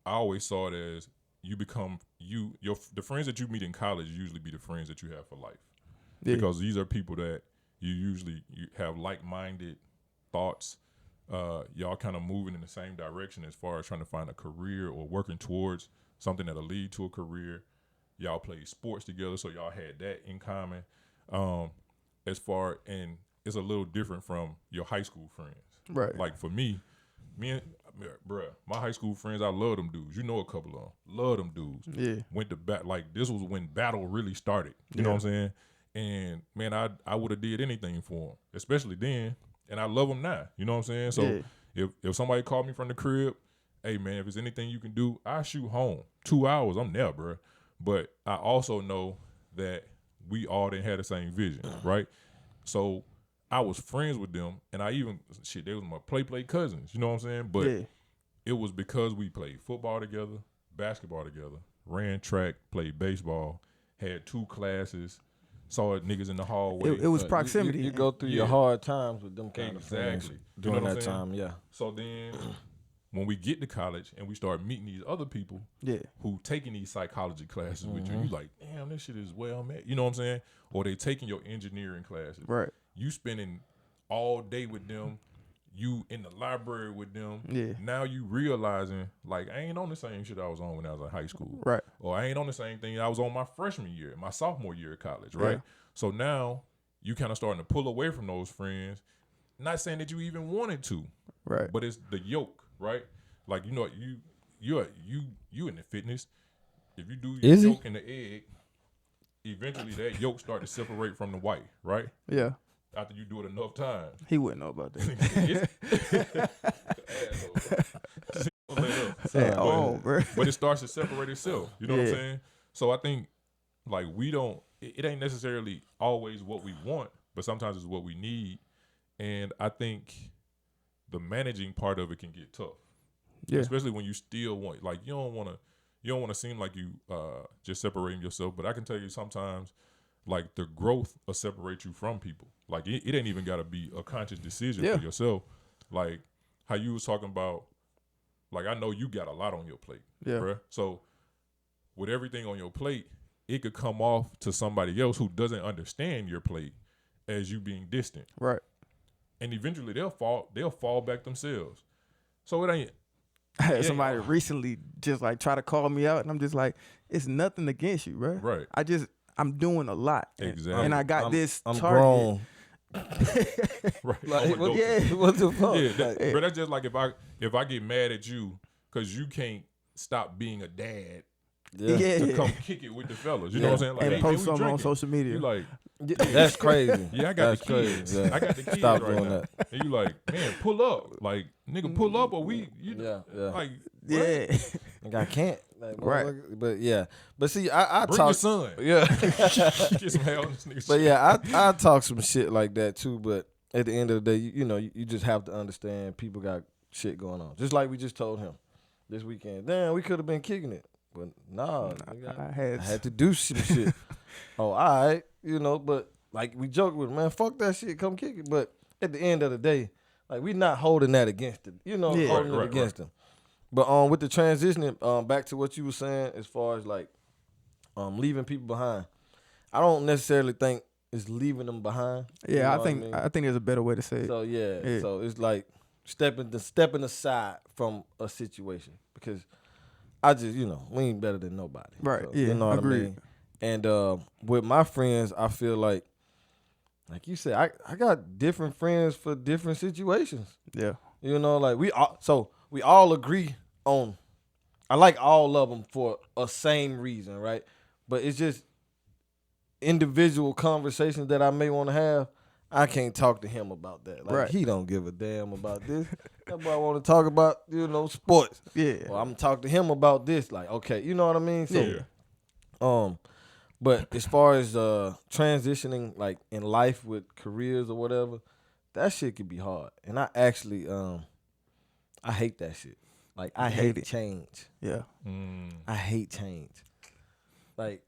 always saw it as you become the friends that you meet in college usually be the friends that you have for life. Yeah. Because these are people that you have like-minded thoughts. Y'all kind of moving in the same direction as far as trying to find a career or working towards something that'll lead to a career. Y'all played sports together, so y'all had that in common. And it's a little different from your high school friends. Right. Like for me and bruh, my high school friends, I love them dudes. You know a couple of them. Love them dudes. Yeah. Went to bat like this was when battle really started. You know what I'm saying? And man, I would have did anything for them, especially then. And I love them now. You know what I'm saying? So if somebody called me from the crib, hey man, if there's anything you can do, I shoot home. 2 hours, I'm there, bruh. But I also know that we all didn't have the same vision, right? So I was friends with them, and they was my play cousins. You know what I'm saying? But it was because we played football together, basketball together, ran track, played baseball, had 2 classes. Saw niggas in the hallway. It was proximity. You go through your hard times with them kind of friends during that time, So then when we get to college and we start meeting these other people who taking these psychology classes with you like, damn, this shit is where I'm at. You know what I'm saying? Or they taking your engineering classes. Right. You spending all day with them. You in the library with them. Yeah. Now you realizing, like, I ain't on the same shit I was on when I was in high school. Right. Or I ain't on the same thing I was on my freshman year, my sophomore year of college, right? Yeah. So now you kind of starting to pull away from those friends. Not saying that you even wanted to. Right. But it's the yoke, right? Like, you know, you in the fitness. If you do your yolk in the egg, eventually that yolk start to separate from the white, right? Yeah. After you do it enough times. He wouldn't know about that. But it starts to separate itself. You know what I'm saying? So I think like it ain't necessarily always what we want, but sometimes it's what we need. And I think the managing part of it can get tough. Yeah. Especially when you still want, like you don't want to seem like you just separating yourself. But I can tell you sometimes like the growth will separate you from people. Like it ain't even got to be a conscious decision for yourself. Like how you was talking about, like I know you got a lot on your plate, bruh. So with everything on your plate, it could come off to somebody else who doesn't understand your plate as you being distant. Right. And eventually they'll fall back themselves. So it ain't. I had somebody recently just like try to call me out, and I'm just like, it's nothing against you, bro. Right. I'm doing a lot. Exactly. And I got I'm target. Grown. Right. Like, what the fuck? Yeah, but that's just like if I get mad at you because you can't stop being a dad to come kick it with the fellas. You know what I'm saying? Like, and post something on social media. You like, that's crazy. Yeah, I got the kids. Yeah. I got the kids Stop right doing now. that. And you like, man, pull up. Like, nigga, pull up or like, Like I can't. Like, right. But see, I bring talk. Your son. Yeah. Get some hell on this nigga. But yeah, I talk some shit like that too. But at the end of the day, you just have to understand people got shit going on. Just like we just told him this weekend. Damn, we could have been kicking it, but nah, I had to do some shit. Oh, all right, But like we joke with him, man, fuck that shit, come kick it. But at the end of the day, like we not holding that against him, holding it against him. But with the transitioning back to what you were saying as far as like leaving people behind, I don't necessarily think it's leaving them behind. Yeah, I think there's a better way to say it. So yeah. So it's like stepping aside from a situation because I just we ain't better than nobody. Right. So, yeah. You know what agreed. I mean? And with my friends, I feel like you said, I got different friends for different situations. Yeah. Like we all agree on. I like all of them for a same reason, right? But it's just individual conversations that I may want to have, I can't talk to him about that. Like, Right. he don't give a damn about this. That boy want to talk about, sports. Yeah. Well, I'm gonna talk to him about this. Like, okay, you know what I mean? So, Yeah. but as far as transitioning, like in life with careers or whatever, that shit could be hard. And I actually, I hate that shit. Like, I hate it. change. Yeah. I hate change. Like,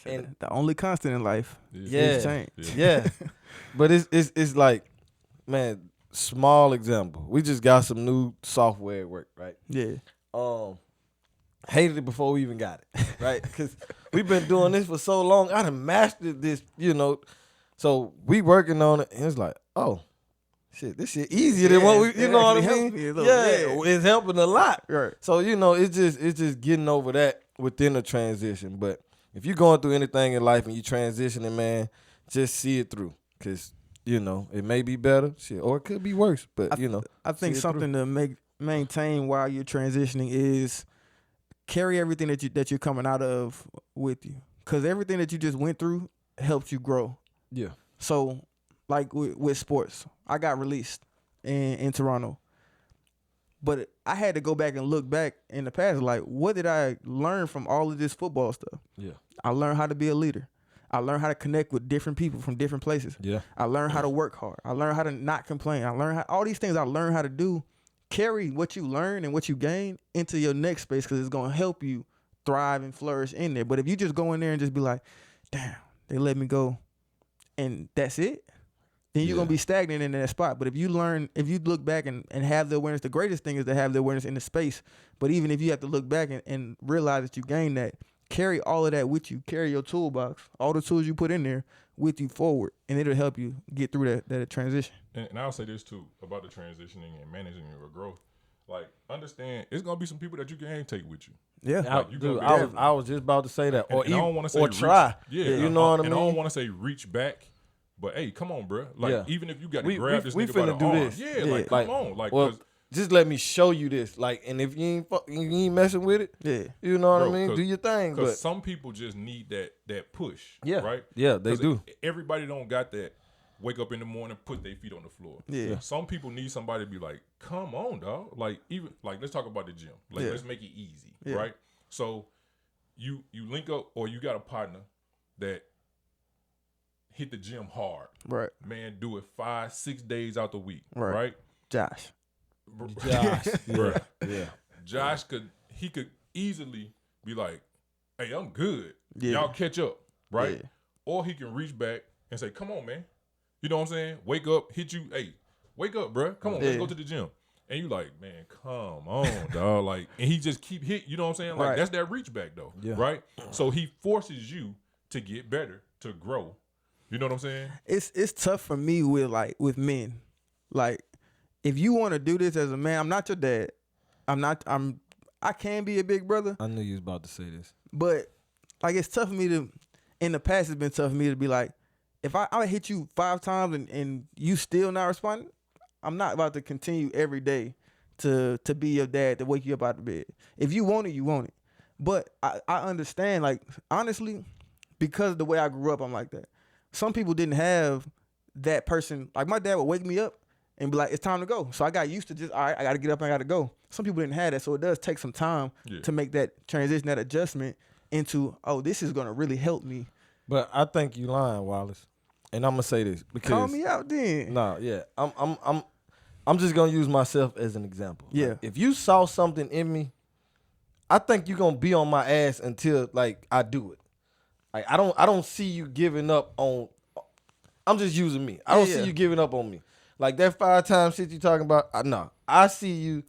And the only constant in life yeah, is change. yeah. But it's like, man, small example. We just got some new software at work, right? Yeah. Hated it before we even got it, right? Because we've been doing this for so long. I done mastered this, So we working on it, and it's like, oh, shit, this shit easier than what we, you know what I mean? Yeah, it's helping a lot. Right. So it's just getting over that within the transition. But if you're going through anything in life and you transitioning, man, just see it through, because it may be better, shit, or it could be worse. But I think see it something to maintain while you're transitioning is carry everything that you're coming out of with you, because everything that you just went through helps you grow. Yeah. So, like with sports, I got released in Toronto, but I had to go back and look back in the past. Like, what did I learn from all of this football stuff? Yeah. I learned how to be a leader. I learned how to connect with different people from different places. Yeah. I learned how to work hard. I learned how to not complain. I learned all these things I learned how to do. Carry what you learn and what you gain into your next space, because it's going to help you thrive and flourish in there. But if you just go in there and just be like, damn, they let me go, and that's it, then you're going to be stagnant in that spot. But if you look back and have the awareness, the greatest thing is to have the awareness in the space. But even if you have to look back and realize that you gained that, carry all of that with you. Carry your toolbox, all the tools you put in there with you forward, and it'll help you get through that transition. And I'll say this too about the transitioning and managing your growth. Like, understand, it's gonna be some people that you can't take with you. Yeah, Like, you Dude, gonna be I was just about to say that, and I don't want to say try. Yeah, you know what I mean. And I don't want to say reach back, but hey, come on, bro. Like, even if you got to grab this nigga by the finna do arm, this. like, come on, like, well, 'cause- just let me show you this. Like, and if you ain't messing with it, you know what I mean. Do your thing. But Because some people just need that push. Yeah. Right. Yeah, they do. Everybody don't got that. Wake up in the morning, put their feet on the floor. Yeah. Some people need somebody to be like, come on, dog. Like, even like, let's talk about the gym. Like, let's make it easy, right? So you link up, or you got a partner that hit the gym hard. Right. Man, do it 5-6 days out the week. Right. Right. Josh. Josh, Bruh. yeah. Josh could easily be like, hey, I'm good. Yeah. Y'all catch up, right? Yeah. Or he can reach back and say, come on, man. You know what I'm saying? Wake up, hit you. Hey, wake up, bruh. Come on, let's go to the gym. And you like, man, come on, dog. Like, and he just keep hit. You know what I'm saying? Like, that's that reach back though, right? So he forces you to get better, to grow. You know what I'm saying? It's tough for me with men. Like, if you want to do this as a man, I'm not your dad. I can be a big brother. I knew you was about to say this. But like, it's tough for me to, in the past, it's been tough for me to be like, if I hit you 5 times and you still not responding, I'm not about to continue every day to be your dad, to wake you up out of bed. If you want it, you want it. But I understand, like, honestly, because of the way I grew up, I'm like that. Some people didn't have that person. Like, my dad would wake me up and be like, it's time to go. So I got used to just, all right, I got to get up and I got to go. Some people didn't have that, so it does take some time to make that transition, that adjustment into, oh, this is going to really help me. But I think you lying, Wallace. And I'm gonna say this because Call me out then. No, yeah. I'm just gonna use myself as an example. Yeah. Like, if you saw something in me, I think you're gonna be on my ass until like I do it. Like, I don't see you giving up on. I'm just using me. I don't see you giving up on me. Like, that 5 times shit you talking about. No, I see you,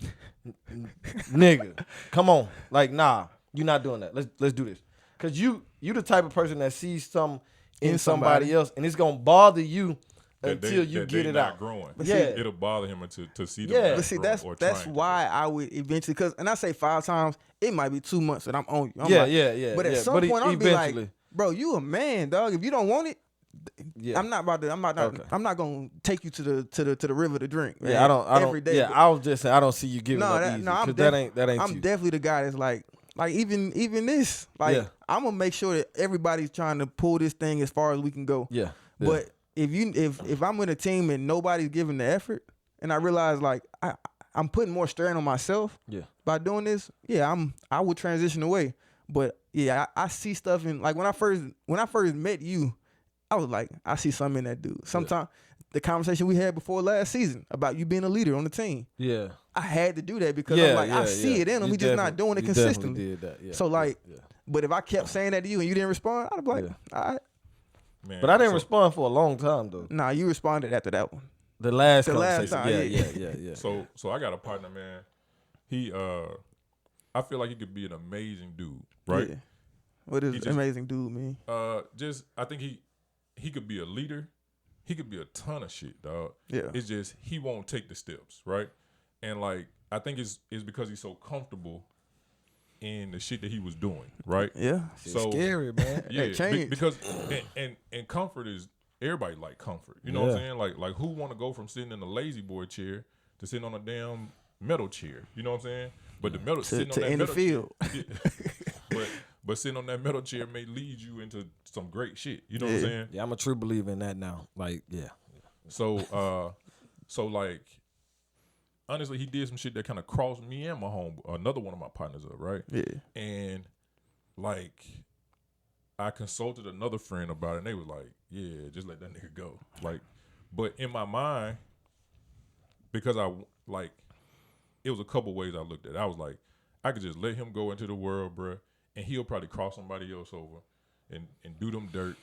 nigga. Come on. Like, nah, you're not doing that. Let's do this. Cause you the type of person that sees something in somebody else, and it's gonna bother you until you get it out. Growing. Yeah, it'll bother him to see them. But see, that's why I would eventually, because, and I say 5 times, it might be 2 months that I'm on you. Yeah. But at some point, I'm be like, bro, you a man, dog. If you don't want it, I'm not gonna take you to the river to drink. Man, I don't every day. Yeah, I was just saying I don't see you giving up easy. That ain't I'm you. definitely the guy that's like, Like even this, like Yeah. I'm gonna make sure that everybody's trying to pull this thing as far as we can go. Yeah. But if I'm with a team and nobody's giving the effort, and I realize like I'm putting more strain on myself by doing this, I would transition away. But yeah, I see stuff in like when I first met you, I was like, I see something in that dude. Sometimes the conversation we had before last season about you being a leader on the team. Yeah. I had to do that because I'm like, I see it in him. We just not doing it consistently. Did that. Yeah. So like, but if I kept saying that to you and you didn't respond, I'd be like, all right. Man, But I didn't respond for a long time though. Nah, you responded after that one. The last last conversation. time, Yeah. So I got a partner, man. He I feel like he could be an amazing dude, right? Yeah. What does amazing dude mean? I think he could be a leader. He could be a ton of shit, dog. Yeah. It's just he won't take the steps, right? And like I think it's because he's so comfortable in the shit that he was doing, right? Yeah. So scary, man. Yeah, change. because and comfort is everybody like comfort. You know what I'm saying? Like who want to go from sitting in a lazy boy chair to sitting on a damn metal chair? You know what I'm saying? But the metal sitting on that in the metal field. chair, but sitting on that metal chair may lead you into some great shit. You know what I'm saying? Yeah, I'm a true believer in that now. Like, yeah. So like honestly, he did some shit that kind of crossed me and another one of my partners up, right? Yeah. And like I consulted another friend about it, and they was like, "Yeah, just let that nigga go." Like, but in my mind, because it was a couple ways I looked at it. I was like, I could just let him go into the world, bruh, and he'll probably cross somebody else over and do them dirt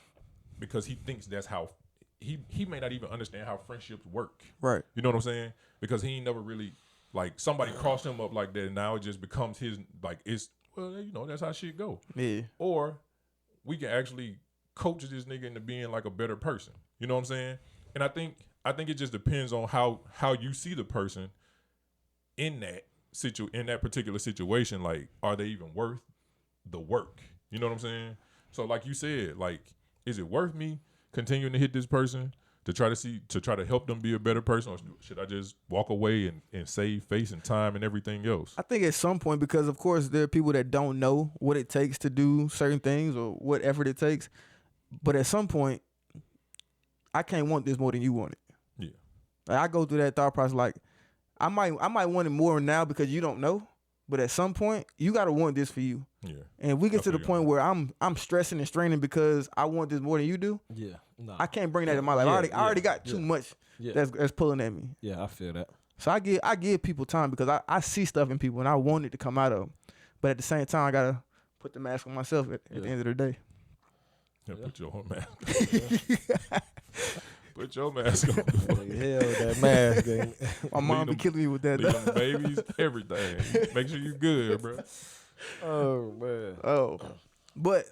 because he thinks that's how he may not even understand how friendships work. Right. You know what I'm saying? Because he ain't never really like somebody crossed him up like that, and now it just becomes his that's how shit go. Yeah. Or we can actually coach this nigga into being like a better person. You know what I'm saying? And I think it just depends on how you see the person in that particular situation. Like, are they even worth the work? You know what I'm saying? So like you said, like, is it worth me continuing to hit this person to try to help them be a better person, or should I just walk away and save face and time and everything else? I think at some point, because of course there are people that don't know what it takes to do certain things or what effort it takes, but at some point, I can't want this more than you want it. Yeah. Like, I go through that thought process. Like, I might want it more now because you don't know, but at some point, you gotta want this for you. Yeah. And if we get to the point where I'm stressing and straining because I want this more than you do, I can't bring that in my life. I already got too much that's pulling at me. Yeah, I feel that. So I give people time because I see stuff in people and I want it to come out of them. But at the same time, I gotta put the mask on myself at the end of the day. Yeah, put your mask. Put your mask on. Hell, that mask. My mom be killing me with that. Leave them babies, everything. Make sure you good, bro. Oh man. Oh, but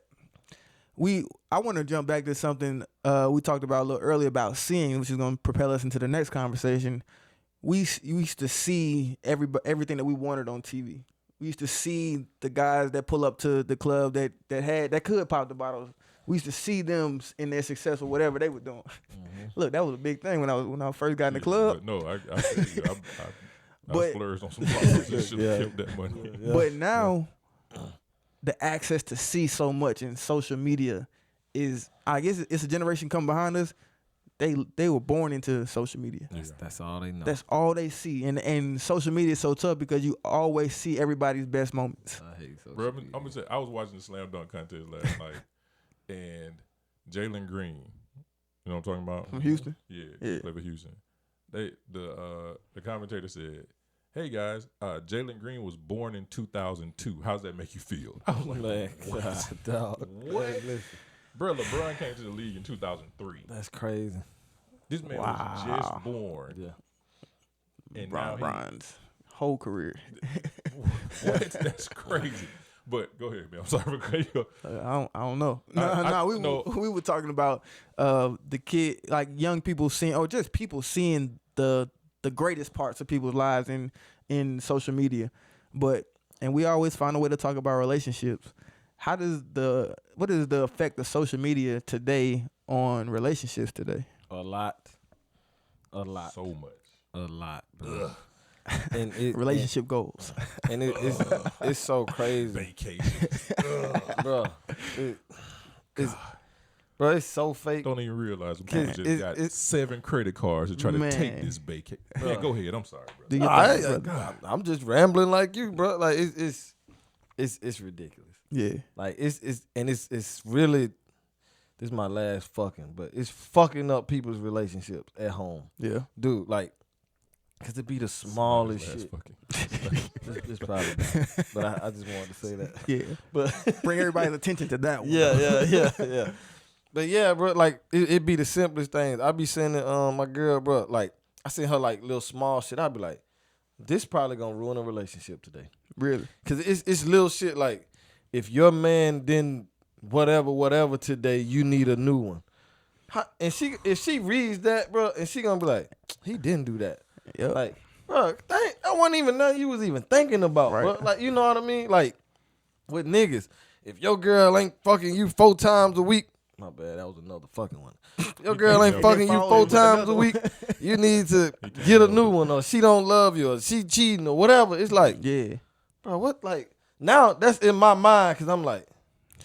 I want to jump back to something we talked about a little earlier about seeing, which is going to propel us into the next conversation. We used to see everything that we wanted on TV. We used to see the guys that pull up to the club that could pop the bottles. We used to see them in their success or whatever they were doing. Mm-hmm. Look, that was a big thing when I first got in the club. No, I splurged on some bottles and should have kept that money. Yeah. But now, the access to see so much in social media is, I guess it's a generation come behind us. They were born into social media. That's all they know. That's all they see. And social media is so tough because you always see everybody's best moments. I hate social Bro, media. I'm gonna say I was watching the slam dunk contest last night, and Jalen Green, you know what I'm talking about? From Houston? Yeah. Play for Houston. The commentator said, "Hey guys, Jalen Green was born in 2002. How's that make you feel?" I was like, "What? Dog. What?" Bro, LeBron came to the league in 2003. That's crazy. This man was just born. Yeah. And LeBron's whole career. What? That's crazy. But go ahead, man. I'm sorry for cutting you off. I don't know. We were talking about the kid, like young people seeing, or just people seeing the greatest parts of people's lives in social media. And we always find a way to talk about relationships. What is the effect of social media today on relationships today? A lot. So much. A lot, bro. And it Relationship goals. and it's so crazy, Vacation. bro. It's so fake. Don't even realize them people just got it's 7 credit cards to try to take Man. this vacation. Yeah, go ahead. I'm sorry, bro. Do your thing, brother. I'm just rambling like you, bro. Like it's ridiculous. Yeah. Like it's really. This is my last fucking, but it's fucking up people's relationships at home, Yeah. dude. Like, cause it be the smallest Last shit. fucking- It's probably not, but I just wanted to say that. Yeah. But Bring everybody's attention to that one. yeah. But yeah, bro, like it be the simplest things. I be sending my girl, bro, like I send her like little small shit. I be like, this probably gonna ruin a relationship today. Really? Cause it's little shit like if your man didn't whatever today, you need a new one. And if she reads that, bro, and she gonna be like, he didn't do that. Yep. Like, bro, that wasn't even nothing you was even thinking about, Right. bro. Like, you know what I mean? Like, with niggas, if your girl ain't fucking you 4 times a week, my bad, that was another fucking one. Your girl ain't fucking you 4 times a week, you need to get a new one, or she don't love you, or she cheating, or whatever. It's like, Yeah. bro, what? Like, now that's in my mind, because I'm like,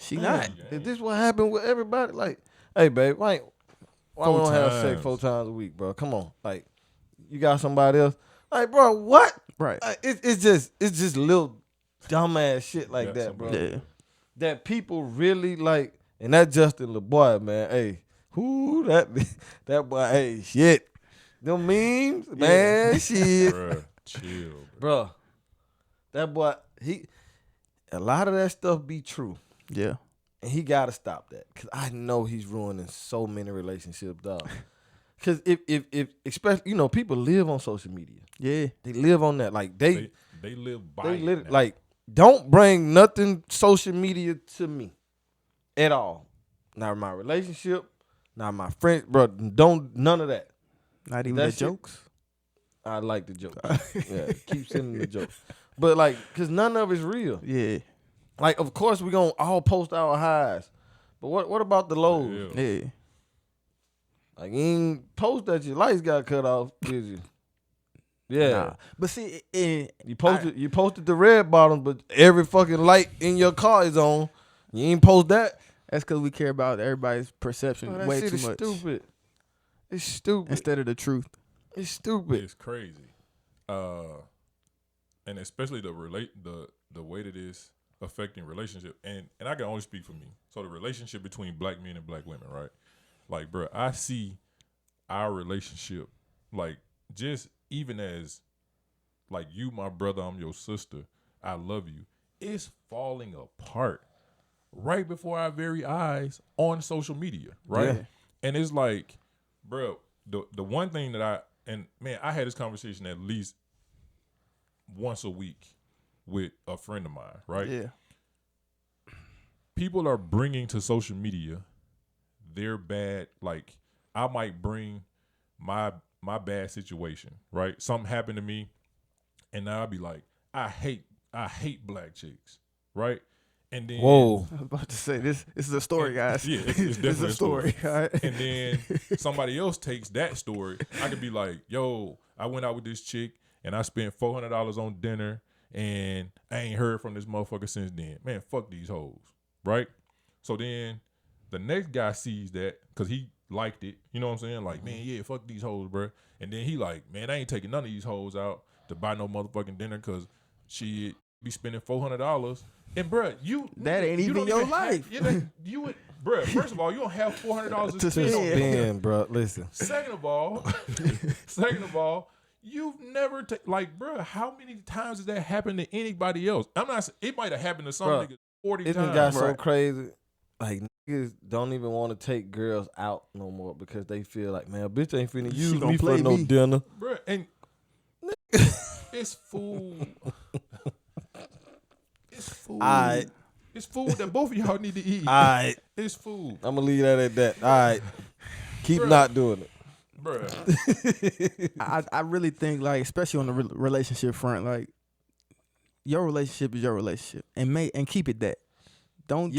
She damn, not. is this what happened with everybody? Like, hey, babe, why we 4 don't have times. sex 4 times a week, bro? Come on. Like, you got somebody else? Like, bro, what? Right. Like, it's just little dumbass shit like Yeah, that, bro. Yeah. That people really like, and that Justin LeBoy, man, hey, who that boy, hey, shit. Them memes, man, shit. Bruh, chill. Bro, that boy, a lot of that stuff be true. Yeah. And he gotta stop that. Cause I know he's ruining so many relationships, dog. Cause if especially, people live on social media. Yeah. They live on that. Like They live by it now. like, don't bring nothing social media to me at all. Not my relationship, not my friend, bro. Don't none of that. Not even That the shit- jokes. I like the joke. Yeah, keep sending the joke. But like, cause none of it's real. Yeah. Like, of course we gonna all post our highs, but what about the lows? Yeah. Yeah. Like, you ain't post that your lights got cut off, did you? Yeah. Nah. But see, You posted the red bottom, but every fucking light in your car is on. You ain't post that. that's because we care about everybody's perception Bro, that way shit too is much. stupid. It's stupid. Instead of the truth. It's stupid. It's crazy. And especially the way that it's affecting relationship. And I can only speak for me. So the relationship between black men and black women, right? Like, bro, I see our relationship, like, just even as, like, you, my brother, I'm your sister, I love you. It's falling apart right before our very eyes on social media, right? Yeah. And it's like, bro, the one thing that I had this conversation at least once a week with a friend of mine, right? Yeah. People are bringing to social media their bad, like, I might bring my bad situation, right? Something happened to me, and now I'll be like, I hate black chicks, right? And then Whoa. I was about to say this is a story, guys. Yeah, it's This definitely is a story. All right. And then somebody else takes that story. I could be like, yo, I went out with this chick and I spent $400 on dinner and I ain't heard from this motherfucker since then. Man, fuck these hoes, right? So then the next guy sees that because he liked it. You know what I'm saying? Like, man, yeah, fuck these hoes, bro. And then he like, man, I ain't taking none of these hoes out to buy no motherfucking dinner because she be spending $400. And bruh, That ain't you even don't your have- life. you would, bruh. First of all, you don't have $400 to To spend on spend. dinner. Ben, bro, listen. Second of all, you've never like, bruh. How many times has that happened to anybody else? I'm not. It might have happened to some Bruh, niggas 40 It done times. got so Right. crazy. Like, niggas don't even want to take girls out no more because they feel like, man, a bitch ain't finna She use gonna me for play no me. dinner. bruh, and it's food. It's food. Alright. It's food that both of y'all need to eat. All right. It's food, I'm going to leave that at that. All right. Keep Bruh. not doing it. bruh. I really think, like, especially on the relationship front, like, your relationship is your relationship, and keep it that. Don't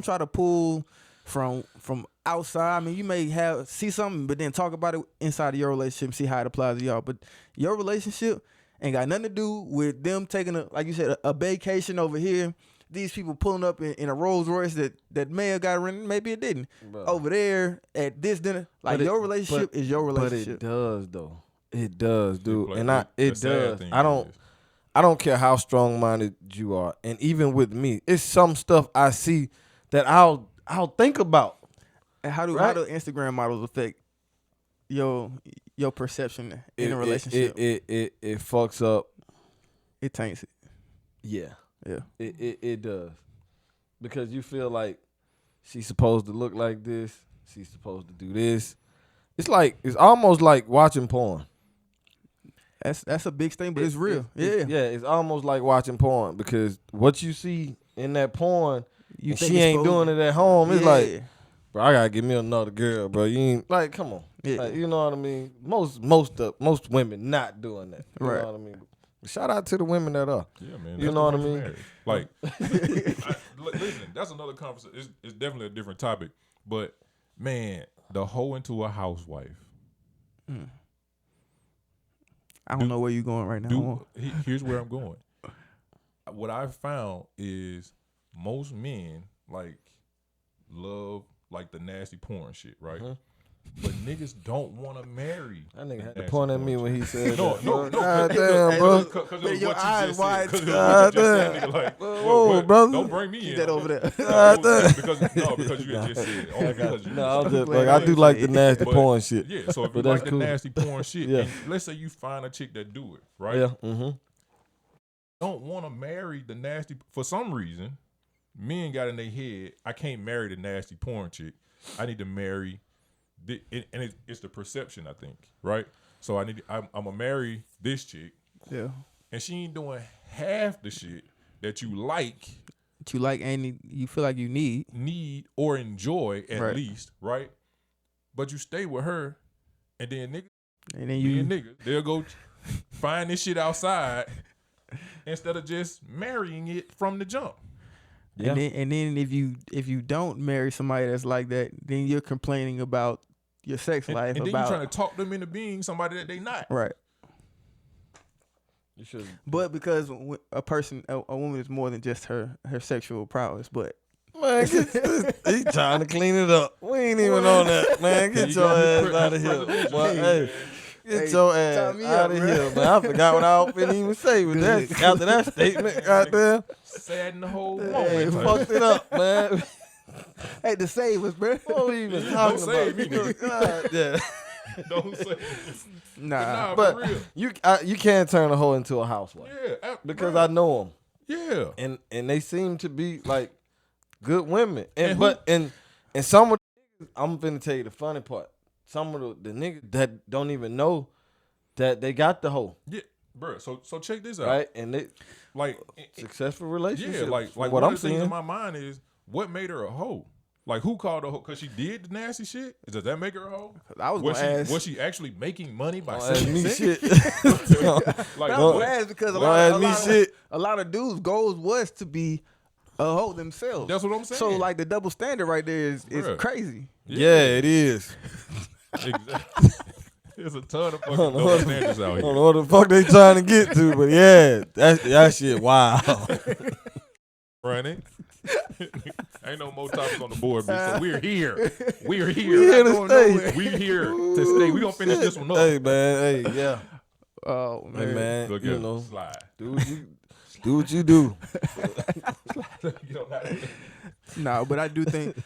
try to pull from outside. I mean, you may see something, but then talk about it inside of your relationship, see how it applies to y'all. But your relationship, Ain't got nothing to do with them taking like you said, a vacation over here. These people pulling up in a Rolls Royce that may have got rented, maybe it didn't. Bro. Over there at this dinner, like your relationship is your relationship. But it does though. It does, dude. Like, And it does. I don't care how strong-minded you are, and even with me, it's some stuff I see that I'll think about. And how do Instagram models affect your perception in a relationship? It fucks up. It taints it. Yeah. Yeah. It does. Because you feel like she's supposed to look like this. She's supposed to do this. It's almost like watching porn. That's a big thing, but it's real. It's almost like watching porn because what you see in that porn, You and think she it's ain't supposed- doing it at home. It's Yeah. like, bro, I gotta give me another girl, bro. You ain't like, come on. Yeah. Like, you know what I mean? Most women not doing that. You Right. know what I mean? Shout out to the women that are. Yeah, man. You know what I mean? Marriage. Like, listen, that's another conversation. It's definitely a different topic. But, man, the hoe into a housewife. I don't know where you're going right now. Here's where I'm going. What I've found is most men, like, love, like, the nasty porn shit, right? Mhm. But niggas don't want to marry. That nigga had to nasty point at porn me chick. when he said No, that. no. God damn, bro. Because Your eyes wide. God damn. Whoa, brother. Don't bring me Keep in. that over there. God damn. Because you had just said it. Only because you No, I'm just just like I do like the nasty But- porn shit. Yeah, so if you But that's like cool. the nasty porn shit, Yeah. and let's say you find a chick that do it, right? Yeah. Mm-hmm. Don't want to marry the nasty. For some reason, men got in their head, I can't marry the nasty porn chick. I need to marry, and it's the perception, I think, right? So I'm gonna marry this chick, Yeah. and she ain't doing half the shit that you like, That you like and you feel like you need. or enjoy at Right. least, right? But you stay with her, and then niggas. And then They'll go find this shit outside instead of just marrying it from the jump. Yeah. And then if you don't marry somebody that's like that, then you're complaining about your sex life. And then about you're trying to talk them into being somebody that they not. right. You should. But because a woman is more than just her sexual prowess. But Man, he trying to clean it up. We ain't even on that, man. Get your ass out of here. Boy, hey, get your ass tie me out up, of bro. here, man. I forgot what I was finna even say with that. After that statement, goddamn. Sadden the whole Hey, moment. fucked it up, man. hey, to save us, bro. What we even Don't talking save about? me, nigga. God, yeah. Don't say. Nah. Nah, But for real. you can't turn a hoe into a housewife Yeah, because bro. I know them. Yeah. And they seem to be like good women. And And but some of the niggas, I'm finna tell you the funny part. Some of the niggas that don't even know that they got the hoe, Yeah, bro. So check this out. right? And they Like, successful relationship. yeah, like what one I'm of the things in seeing. my mind is what made her a hoe. Like, who called her a hoe? Because she did the nasty shit. Does that make her a hoe? I was gonna ask. Was she actually making money by Don't ask selling me sex? shit. Like, I was what? gonna ask because Don't ask me shit. a lot of dudes' goals was to be a hoe themselves. That's what I'm saying. So like the double standard right there is Bruh. crazy. Yeah, it is. Exactly. There's a ton of fucking double standards out I don't here. know what the fuck they trying to get to, but yeah, that shit wow. Running. Ain't no more topics on the board, bitch. So we're here. We're We here. here to going stay. nowhere. We here to stay. We gonna finish this one up. Hey man, hey yeah, Oh man. hey man, Look you at know, slide. do what you do. You know, not- No, but I do think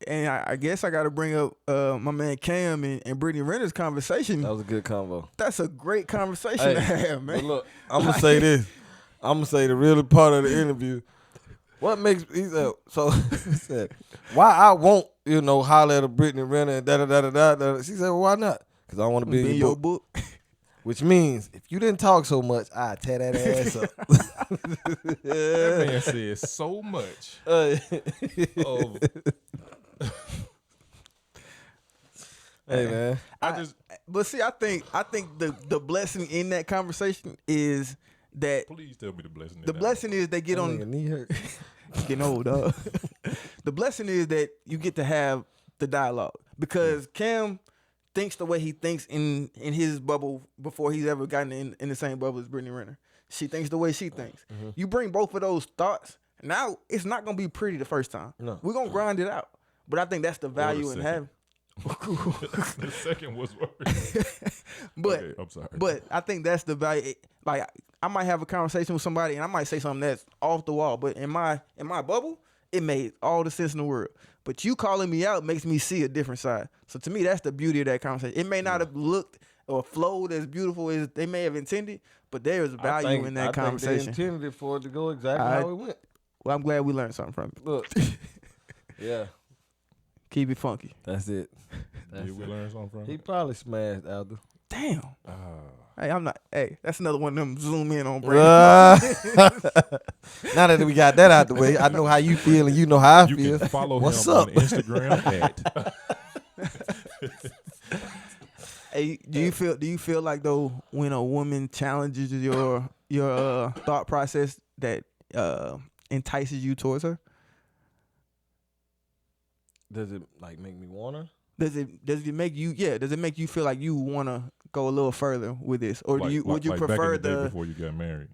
I guess I got to bring up my man Cam and Brittany Renner's conversation. That was a good convo. That's a great conversation to have, But man. look, I'm gonna say this. I'm gonna say the real part of the interview. What makes he said so? He said, "Why I won't holler at a Brittany Renner and da da da da da." She said, "Well, why not? Because I want to be in your book." Which means if you didn't talk so much, I'd tear that ass up. That man said so much of. Hey man, But see, I think the blessing in that conversation is that Please tell me the blessing. the blessing is they get that on nigga knee hurt. getting old, dog. The blessing is that you get to have the dialogue because Cam thinks the way he thinks in his bubble before he's ever gotten in the same bubble as Brittany Renner. She thinks the way she thinks. You bring both of those thoughts, now it's not gonna be pretty the first time. No. We're gonna grind it out. But I think that's the value in having. The second was worse. But Okay, I'm sorry. But I think that's the value. Like I might have a conversation with somebody and I might say something that's off the wall, but in my bubble, it made all the sense in the world. But you calling me out makes me see a different side. So to me, that's the beauty of that conversation. It may not have looked or flowed as beautiful as they may have intended, but there is value in that conversation. I think they intended for it to go exactly how it went. Well, I'm glad we learned something from it. Look, yeah, Keep it funky. that's it. Did we learn something from He it? probably smashed Aldo. Damn. Ah. Hey, I'm not. Hey, that's another one of them zoom in on Brandon. Now that we got that out the way, I know how you feel and you know how I You feel. can follow What's him up? on Instagram Hey, do you feel like though when a woman challenges your thought process that entices you towards her? Does it like make me wanna? Does it make you does it make you feel like you want to go a little further with this, or would you prefer back in the day before you got married?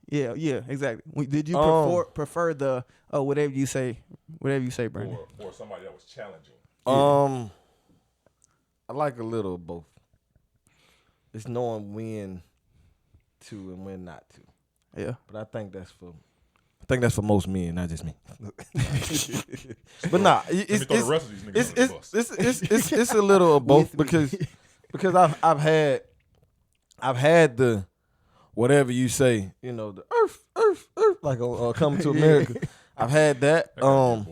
yeah exactly? Did you prefer the whatever you say Brandon? Or somebody that was challenging. I like a little of both. It's knowing when to and when not to. Yeah. But I think that's for most men, not just me. But nah, it's a little of both because I've had the whatever you say, you know, the earth like on Coming to America. I've had that. Huh?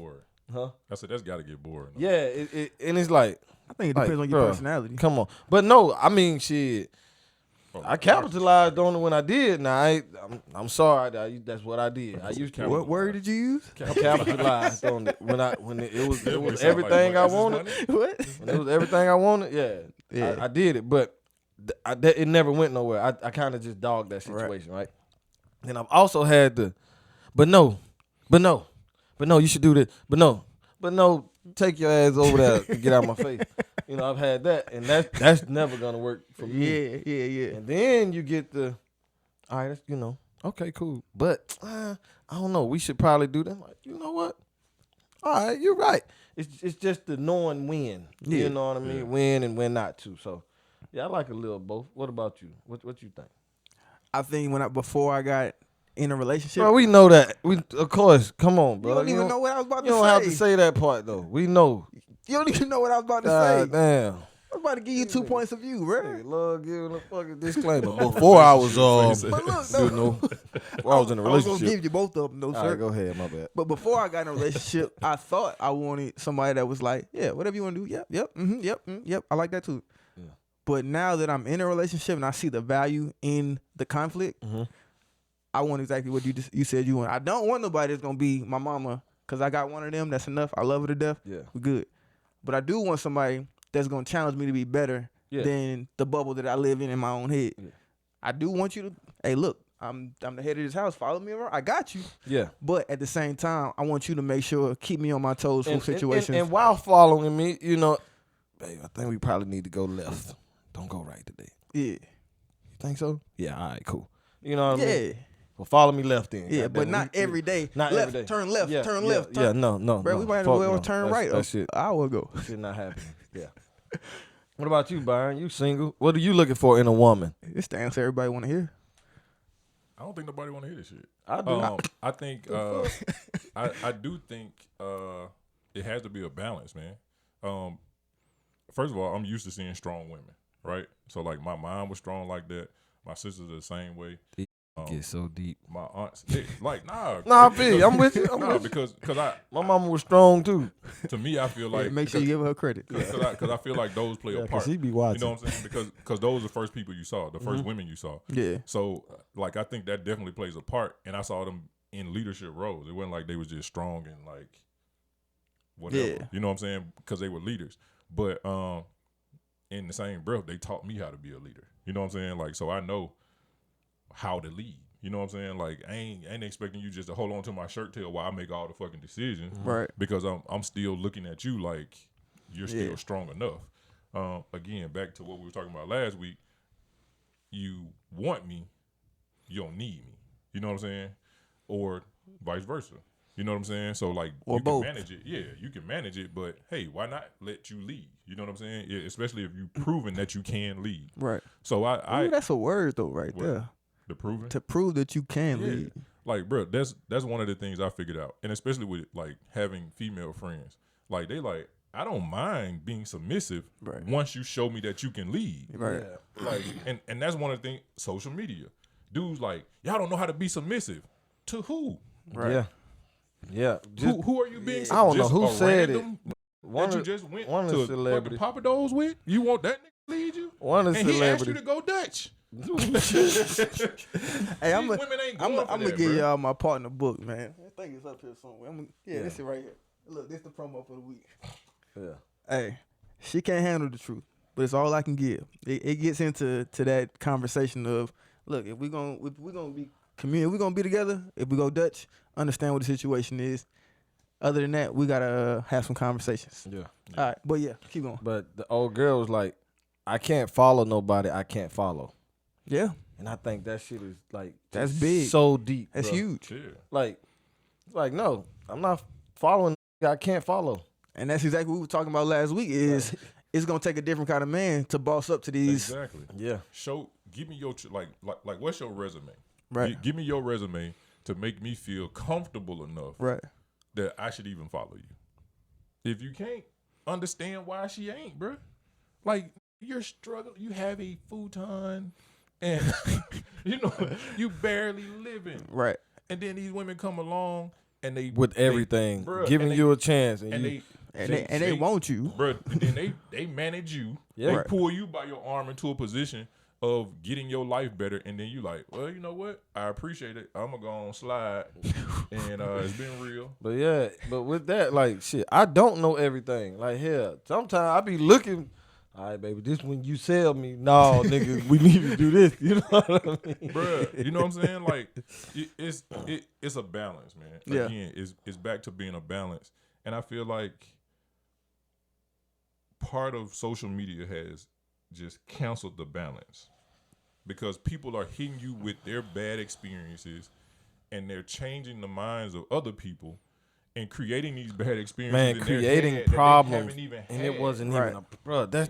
I said that's got to get boring. Yeah, and it's like I think it depends on your personality. Come on, but no, I mean shit. I capitalized on it when I did. Now I'm sorry. That's what I did. I used to. What word did you use? Capitalized on it when it was everything I wanted. What? When it was everything I wanted. Yeah. I did it, but it never went nowhere. I kind of just dogged that situation, right? And I've also had the, but no, you should do this, but no, take your ass over there and get out of my face. You know, I've had that, and that's never gonna work for me. Yeah. And then you get the, all right, that's, okay, cool. But I don't know. We should probably do that. I'm like, you know what? All right, you're right. It's just the knowing when. Yeah. You know what I mean? Yeah. When and when not to. So, yeah, I like a little of both. What about you? What you think? I think before I got in a relationship. Bro, we know that. Of course. Come on, bro. You don't even know what I was about to say. You don't have to say that part though. We know. You don't even know what I was about to say. Damn. I'm about to give you 2 points of view, bro. Nigga love giving a fucking disclaimer. Before I was But look, before I was in a I was relationship. gonna give you both of them, though, All sir. right, go ahead, my bad. But before I got in a relationship, I thought I wanted somebody that was like, yeah, whatever you want to do. Yep. I like that too. Yeah. But now that I'm in a relationship and I see the value in the conflict, I want exactly what you said you want. I don't want nobody that's gonna be my mama, because I got one of them. That's enough. I love her to death. Yeah. We're good. But I do want somebody that's gonna challenge me to be better than the bubble that I live in my own head. Yeah. I do want you to, hey, look, I'm the head of this house. Follow me around. I got you. Yeah. But at the same time, I want you to make sure, keep me on my toes for situations. And while following me, babe, I think we probably need to go left. Don't go right today. Yeah. You think so? Yeah, all right, cool. You know what I mean? Yeah. Well, follow me left then. Yeah, God but damn, not every day. Not left, every day. turn left, Yeah, turn yeah, left. Yeah, no. Bro, we might have to go turn right. That shit. An hour ago. That shit not happening. Yeah. What about you, Byron? You single? What are you looking for in a woman? It's the answer everybody want to hear. I don't think nobody want to hear this shit. I do. I think I do think it has to be a balance, man. First of all, I'm used to seeing strong women, right? So like my mom was strong like that. My sisters are the same way. Get so deep. My aunts, nah. Nah, B, I'm with you. Because My mama was strong too. to me, I feel like Make sure you give her credit. because I feel like those play a part. She be watching. You know what I'm saying? Because those are the first people you saw, the first women you saw. Yeah. So like I think that definitely plays a part, and I saw them in leadership roles. It wasn't like they was just strong and like whatever. Yeah. You know what I'm saying? Because they were leaders. But in the same breath, they taught me how to be a leader. You know what I'm saying? Like, so I know how to lead. You know what I'm saying? Like, I ain't expecting you just to hold on to my shirt tail while I make all the fucking decisions. Right. Because I'm still looking at you like you're still strong enough. Again, back to what we were talking about last week. You want me, you don't need me. You know what I'm saying? Or vice versa. You know what I'm saying? So like, Or you both. can manage it. Yeah, you can manage it, but hey, why not let you lead? You know what I'm saying? Yeah, especially if you've proven that you can lead. Right. So I Ooh, that's a word though, right what? there. The proven. To prove that you can Yeah. lead. Like, bro, that's one of the things I figured out, and especially with like having female friends. Like, they like, I don't mind being submissive Right. once you show me that you can lead. Right. Like, and that's one of the things. Social media, dudes like, y'all don't know how to be submissive. To who? Right. Yeah. Yeah. Just, Who are you being? I don't know just who a said it. random One that you of, just went one of to the fucking celebrities. Papa Do's with? You want that nigga to lead you? One of the And he asked you celebrities. to go Dutch. Hey, I'm These women ain't going for gonna that, give bruh. y'all my partner book, man. I think it's up here somewhere. Yeah. This is right here. Look, this the promo for the week. Yeah. Hey, she can't handle the truth, but it's all I can give. It gets into that conversation of, look, if we gonna be community, we gonna be together. If we go Dutch, understand what the situation is. Other than that, we gotta have some conversations. Yeah. All right, but yeah, keep going. But the old girl was like, I can't follow nobody I can't follow. Yeah, And I think that shit is like That's just big. so deep. that's bro. huge, Yeah. Like no, I'm not following I can't follow. and that's exactly what we were talking about last week. Is it's gonna take a different kind of man to boss up to these. Exactly. Yeah. Give me your like what's your resume? Right. Give me your resume to make me feel comfortable enough Right. that I should even follow you. If you can't understand why she ain't, bro, like, you're struggling. You have a futon, and you barely living. Right. And then these women come along and they With everything, bruh, giving and they- you a chance, and, and you, They want you. bro. Then they manage you. Yeah. They Right. pull you by your arm into a position of getting your life better, and then you like, well, you know what? I appreciate it. I'm gonna go on slide, and it's been real. But yeah, but with that, like shit, I don't know everything. Like hell, sometimes I be looking. All right, baby, this when you sell me. No, nigga, we need to do this. You know what I mean? Bruh, you know what I'm saying? Like, it's a balance, man. Yeah. Again, it's back to being a balance, and I feel like part of social media has just canceled the balance because people are hitting you with their bad experiences, and they're changing the minds of other people and creating these bad experiences. Man, in their creating head that they problems, haven't even and it had. wasn't Right. even a bro. That's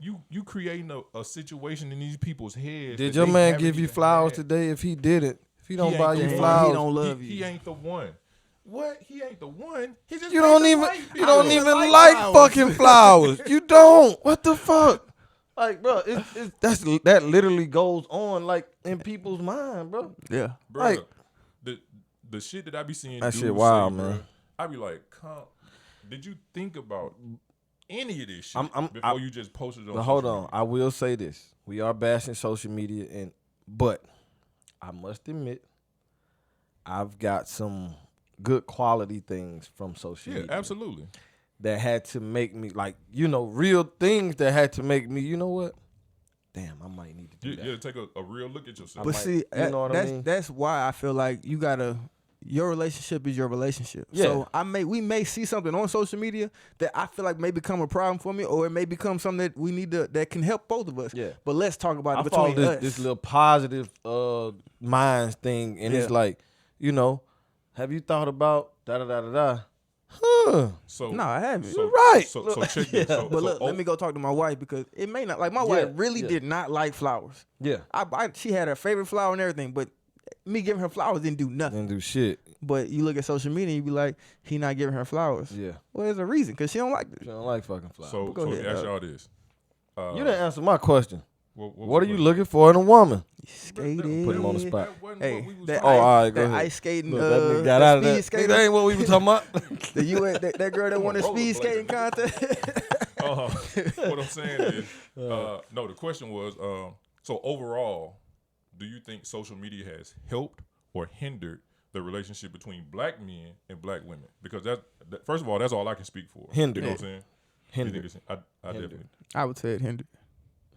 You creating a situation in these people's heads. did that your they man haven't give you even flowers had. today? If he didn't, if he don't He buy ain't you the one. flowers, He don't love you. He ain't the one. What? He ain't the one. He just you made don't the even light you don't bill. even like like flowers. fucking flowers. You don't. What the fuck? Like, bro, that literally goes on like in people's mind, bro. Yeah. Bro, like- the shit that I be seeing That dudes shit wild, say, man. Bro, I be like, did you think about any of this shit I'm- before you just posted it on But hold social on, media? I will say this: we are bashing social media, but I must admit, I've got some good quality things from social Yeah, media absolutely. that had to make me like, real things that had to make me, you know what? Damn, I might need to do that. Yeah, take a real look at yourself. But might- see, you know what I mean? that's why I feel like you gotta. Your relationship is your relationship. Yeah. So we may see something on social media that I feel like may become a problem for me, or it may become something that we need that can help both of us. Yeah. But let's talk about I it follow between us. this little positive minds thing, and it's Yeah. like, have you thought about da da da da da? Huh? So No, I haven't. You're right. So check this. So, But so look, let me go talk to my wife because it may not like my Yeah, wife really yeah. did not like flowers. Yeah, She had her favorite flower and everything, but me giving her flowers didn't do nothing. didn't do shit. But you look at social media and you be like, he not giving her flowers. Yeah, Well, there's a reason because she don't like she this. don't like fucking flowers. So Go let ahead, me ask dog. y'all this. You didn't answer my question. What What are was you the looking for in a woman? Skating. Put him on the spot. That wasn't Hey, what we was that talking Oh, ice, all right, go that ahead. ice skating, Look, that nigga got that out of speed that. skating. That ain't what we were talking about. The US, that girl that won the speed rollerblades. skating contest. What I'm saying is, no. The question was, so overall, do you think social media has helped or hindered the relationship between black men and black women? Because that first of all, that's all I can speak for. Hindered. You know what I'm saying? Hindered. You think it's- I Hindered. definitely. I would say it hindered.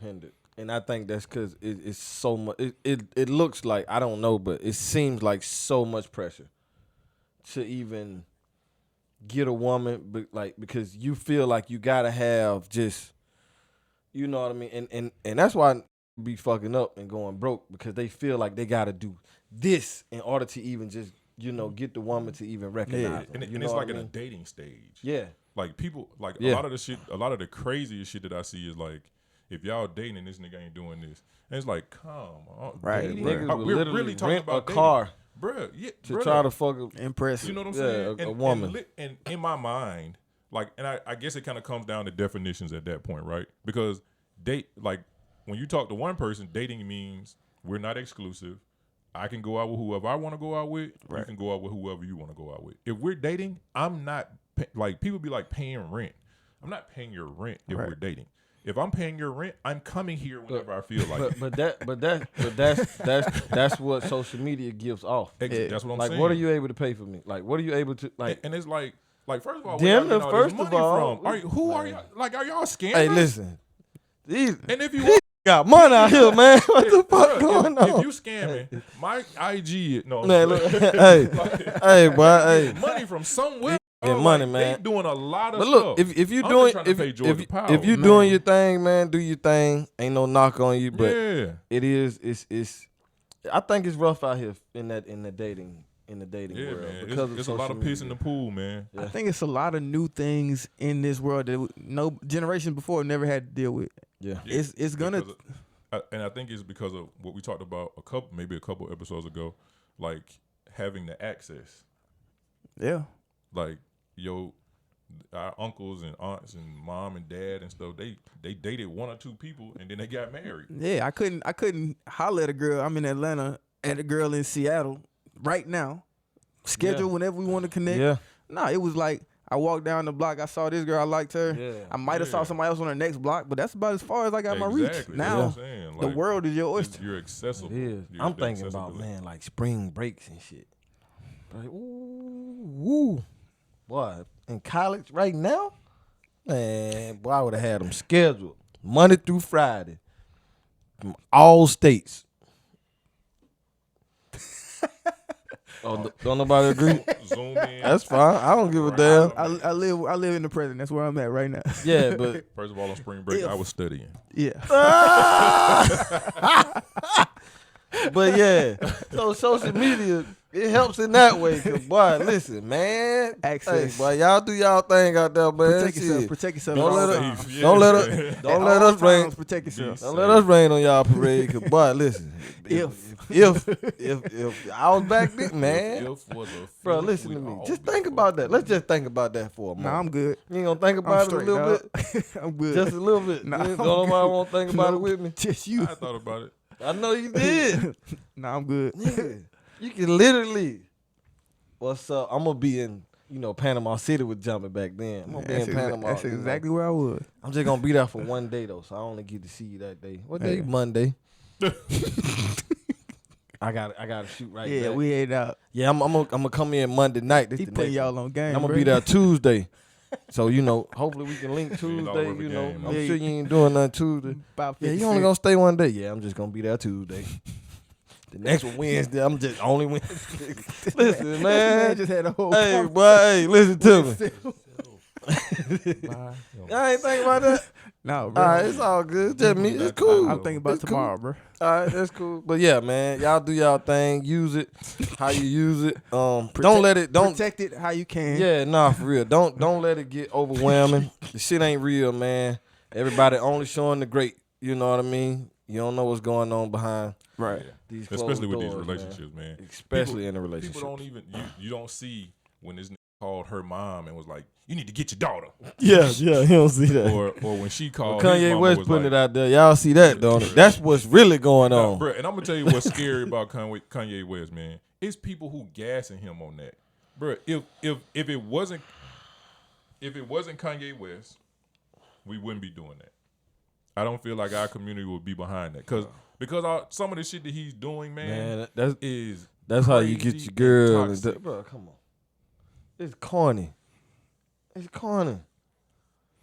Hindered. And I think that's because it's so much. It looks like, I don't know, but it seems like so much pressure to even get a woman, but like, because you feel like you gotta have just You know what I mean? And that's why I be fucking up and going broke because they feel like they got to do this in order to even just, get the woman to even recognize them. And it's like in a dating stage. Yeah. Like people, like Yeah. a lot of the craziest shit that I see is like, if y'all dating and this nigga ain't doing this, and it's like, come on, Right, dating? Niggas Like, would we're literally really talking rent about a car bruh. Yeah, to try to fuck a, Impressive. you know what I'm Yeah, saying? a woman. And in my mind, like, and I guess it kind of comes down to definitions at that point, right? Because like when you talk to one person, dating means we're not exclusive. I can go out with whoever I want to go out with. Right. You can go out with whoever you want to go out with. If we're dating, I'm not like people be like paying rent. I'm not paying your rent if we're dating. If I'm paying your rent, I'm coming here whenever I feel like it. But that's what social media gives off. That's what I'm Like, saying. what are you able to pay for me? Like, what are you able to like? And it's like first of all, Damn, where y'all getting all first this of money all, from? Are y'all like are y'all scammers? Hey, listen, these And if you got money out here, man. What the fuck bruh, going if on? you scamming, my IG no, Man, look, hey, boy, hey. money from somewhere. Get Oh, money, like, man. They doing a lot of But look, stuff. if you I'm doing just trying to pay Georgia Power, if you man. doing your thing, man, do your thing. Ain't no knock on you, but yeah, it is. It's. I think it's rough out here in the dating yeah, world man. because It's of a lot social of piss media. in the pool, man. I think it's a lot of new things in this world that no generations before never had to deal with. Yeah. Yeah, It's gonna. because and I think it's because of what we talked about a couple episodes ago, like having the access. Yeah. Like our uncles and aunts and mom and dad and stuff, they dated one or two people and then they got married. Yeah, I couldn't holler at a girl. I'm in Atlanta at a girl in Seattle right now. Schedule whenever we want to connect. Yeah. No, it was like I walked down the block. I saw this girl. I liked her. Yeah. I might have saw somebody else on the next block, but that's about as far as I got my reach. Exactly. Now That's what I'm saying. the Like, world is your oyster. you're accessible. It is. You're I'm thinking about, accessible. man, like spring breaks and shit. Like, ooh, boy, in college right now, man, boy, I would have had them scheduled Monday through Friday from all states. Oh, don't nobody agree? Zoom in. That's fine. I don't give a damn. I live in the present. That's where I'm at right now. Yeah, but First of all, on spring break, I was studying. Yeah. But yeah, so social media, it helps in that way. Cause boy, listen, man, Access. Hey, boy, y'all do y'all thing out there, man. Protect yourself. Shit. Protect yourself. Don't at all let times. it, Yeah. don't let At it, don't At let all us rain. times, Protect yourself. Don't let us rain on y'all parade. Cause boy, listen, if I was back then, man, If was a bro, feeling, listen we to me. all Just be think about that. Let's just think about that for a moment. Nah, I'm good. You ain't gonna think I'm about it a straight, little dog. bit, I'm good. just a little bit. Nah, Don't I'm nobody good. want to think about it No. with me. Just you. I thought about it. I know you did. Nah, I'm good. Nigga, you can literally. What's up? I'm gonna be in, Panama City with Jumping back then. I'm gonna be in Panama. That's exactly where I was. I'm just gonna be there for one day though, so I only get to see you that day. What day? Hey. Monday. I gotta shoot right Yeah, back. we ain't out. Yeah, I'm gonna come in Monday night. This He the putting next y'all one. on game. I'm gonna bro. be there Tuesday. So hopefully we can link Tuesday. worth a game, I'm man. sure you ain't doing nothing Tuesday. About Yeah, 50 you only cents. gonna stay one day. Yeah, I'm just gonna be there Tuesday. The next one Wednesday. I'm just only Wednesday. Listen, Man man. just had a whole. Hey, conversation. boy. Hey, listen to me. Bye. Y'all ain't thinking about that. No, bro. All right, it's all good. Just me. It's cool. I'm thinking about It's cool. tomorrow, bro. All right, that's cool. But yeah, man, y'all do y'all thing. Use it how you use it. Don't let it. Don't. Protect it how you can. Yeah, nah, for real. Don't let it get overwhelming. The shit ain't real, man. Everybody only showing the great. You know what I mean? You don't know what's going on behind Right. these Especially with closed these doors, relationships, man. Especially in a relationship. People don't even you don't see when this nigga called her mom and was like, "You need to get your daughter," Yeah, you don't see that. or when she called Kanye his mama West was putting like, it out there. Y'all see that, don't it? That's what's really going Nah, on. bruh, and I'm gonna tell you what's scary about Kanye West, man. It's people who gassing him on that, bruh. If it wasn't Kanye West, we wouldn't be doing that. I don't feel like our community would be behind that because some of the shit that he's doing, man, That's how you get crazy your girl. and toxic. Bro, come on. It's corny. It's corny.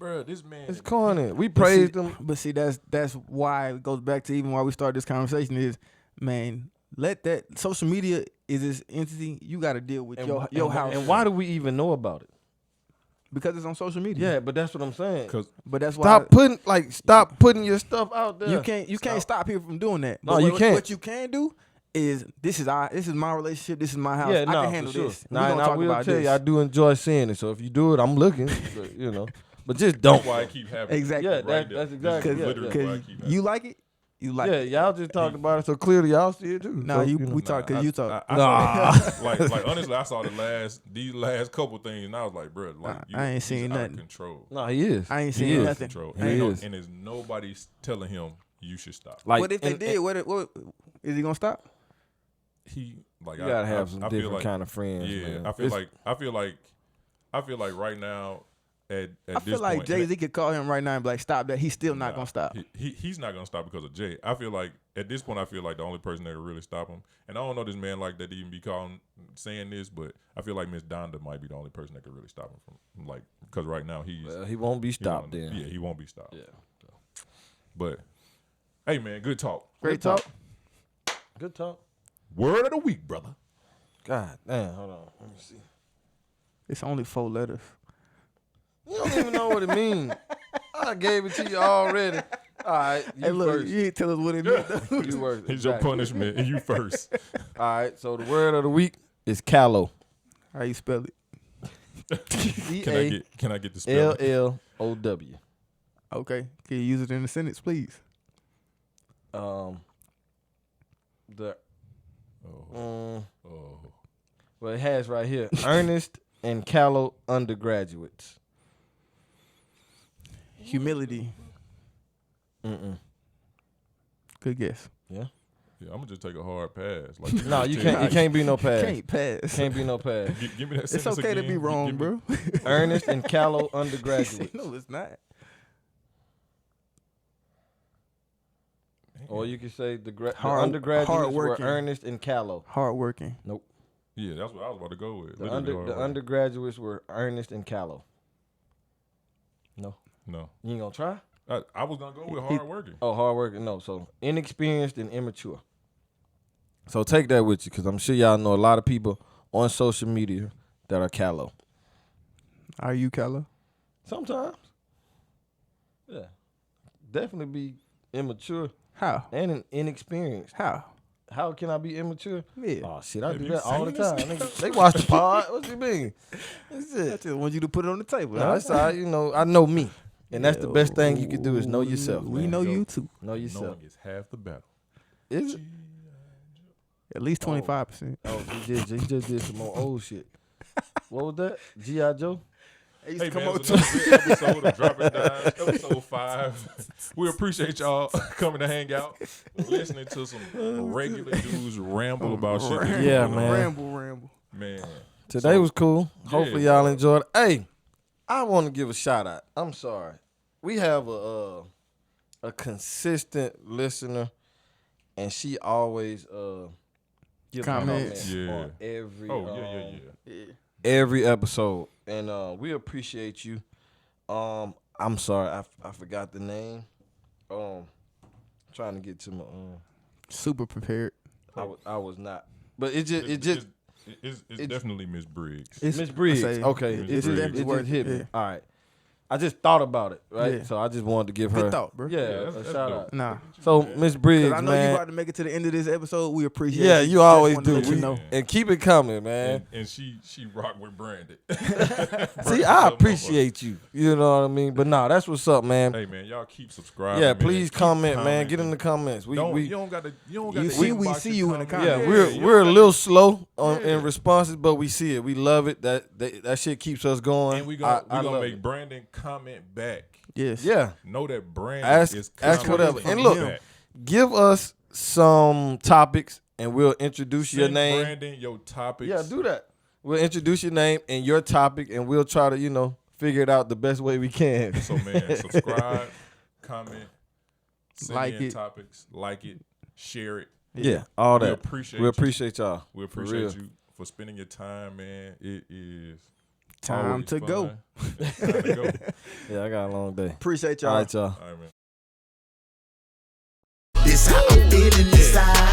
Bruh, this man. It's corny. We praised him. But see, that's why it goes back to even why we started this conversation is, man, let that social media is this entity you got to deal with your house. And why do we even know about it? Because it's on social media. Yeah, but that's what I'm saying. But that's why Stop putting your stuff out there. you can't stop people from doing that. No, But you can't. What you can do is this is my relationship. This is my house. Yeah, I can handle for sure. this. Now, We're gonna I talk will about tell this. you, I do enjoy seeing it. So if you do it, I'm looking. But, but just don't. That's why I keep having. Exactly. Yeah, Right that's there. exactly. This is Yeah, literally yeah. why I Because keep having. you like it. You like it. Y'all just talked about it, so clearly y'all see it too. No, so, we talk because you talk. I Nah. saw, like honestly, I saw these last couple things, and I was like, bro, like I ain't he's seen out nothing. of control. No, he is. I ain't He seen is. nothing. Control. He And, is. and there's nobody telling him you should stop. Like, What if they did? What is he gonna stop? He like You gotta have I some feel different like, kind of friends. yeah. man. I feel like right now at I this feel like point, Jay-Z could call him right now and be like, "Stop that." He's still not gonna stop. He's not gonna stop because of Jay. I feel like at this point, I feel like the only person that could really stop him, and I don't know this man like that to even be saying this, but I feel like Miss Donda might be the only person that could really stop him from like because right now He won't be stopped then. Yeah, he won't be stopped. Yeah. But hey, man, good talk. Great talk. Good talk. Word of the week, brother. God damn, hold on. Let me see. It's only 4 letters. You don't even know what it means. I gave it to you already. All right, you Hey, look, first. you ain't tell us what it meant. though. You first. Here's your Exactly. punishment, and you first. All right, so the word of the week is callow. How you spell it? Can I get the spelling? CALLOW. Okay, can you use it in a sentence, please? The Oh. well, it has right here earnest and callow undergraduates. Humility. Good guess. Yeah. Yeah, I'm gonna just take a hard pass. Like No, you can't. It can't be no pass. Can't pass. Can't be no pass. Give me that. It's sentence okay to again. be wrong, Give me- bro. Earnest and callow He undergraduates. said, no, it's not. Or you could say the Hard- undergraduates were hardworking. earnest and callow. Hardworking. Yeah, that's what I was about to go with. The, Literally hard the work. undergraduates were earnest and callow. No. No, You ain't gonna try? I was gonna go with hard working. Oh, hardworking. No. So inexperienced and immature. So take that with you, because I'm sure y'all know a lot of people on social media that are callow. Are you, Kella? Sometimes. Yeah. Definitely be immature How? and inexperienced. How? How can I be immature? Yeah. Oh shit, I Have do you that all the seen time. this? Nigga, they watch the pod. What you mean? That's I it. just want you to put it on the table. No, huh? that's all right. You know, I know me. And that's the best thing you can do is know yourself. We man. know you too. Know yourself. Knowing is half the battle. Is it? At least 25%. Oh, he just did some more old shit. What was that? G.I. Joe? Hey, Hey man, it's another good episode of Dropping Dimes, episode 5. We appreciate y'all coming to hang out, listening to some regular dudes ramble about shit. that Yeah, we man. Ramble. Man, Today was cool. Hopefully y'all bro. enjoyed it. Hey, I want to give a shout out. I'm sorry. We have a consistent listener, and she always gives Comments. comments Yeah. on every yeah. every episode, and we appreciate you. I'm sorry, I forgot the name. Trying to get to my Super prepared. I was not, but it's definitely Miss Briggs. It's Miss Briggs. I say, Okay, Miss Briggs. it just hit me. Yeah. All right, I just thought about it, right? Yeah. So I just wanted to give her Good thought, bro. Yeah, Yeah, a that's shout dope. out. Nah. So Miss Briggs, Because I know you man, about to make it to the end of this episode. We appreciate yeah, it. you always Just wanted do. to let you We- know. and keep it coming, man. And she rocked with Brandon. See, I appreciate you. You know what I mean? But nah, that's what's up, man. Hey man, y'all keep subscribing. Yeah, man. please Keep comment, man. commenting. Get in the comments. You don't got to. You see, we see you in the Yeah, comments. we're a little slow Yeah. in responses, but we see it. We love it. That shit keeps us going. And we gonna love make it. Brandon comment back. Yes. Yeah, Know that Brandon Ask- is ask commenting whatever. from And look, back. give us some topics, and we'll introduce your Send name. Brandon your topics. Yeah, do that. We'll introduce your name and your topic, and we'll try to figure it out the best way we can. So man, subscribe, comment, send Like in it. topics, like it, share it. Yeah, all We that. appreciate We you. appreciate y'all. We For appreciate real. you for spending your time, man. It is Time always to fun. go. It's time to go. Yeah, I got a long day. Appreciate y'all. All right, y'all. All right, man. This how I'm feeling inside.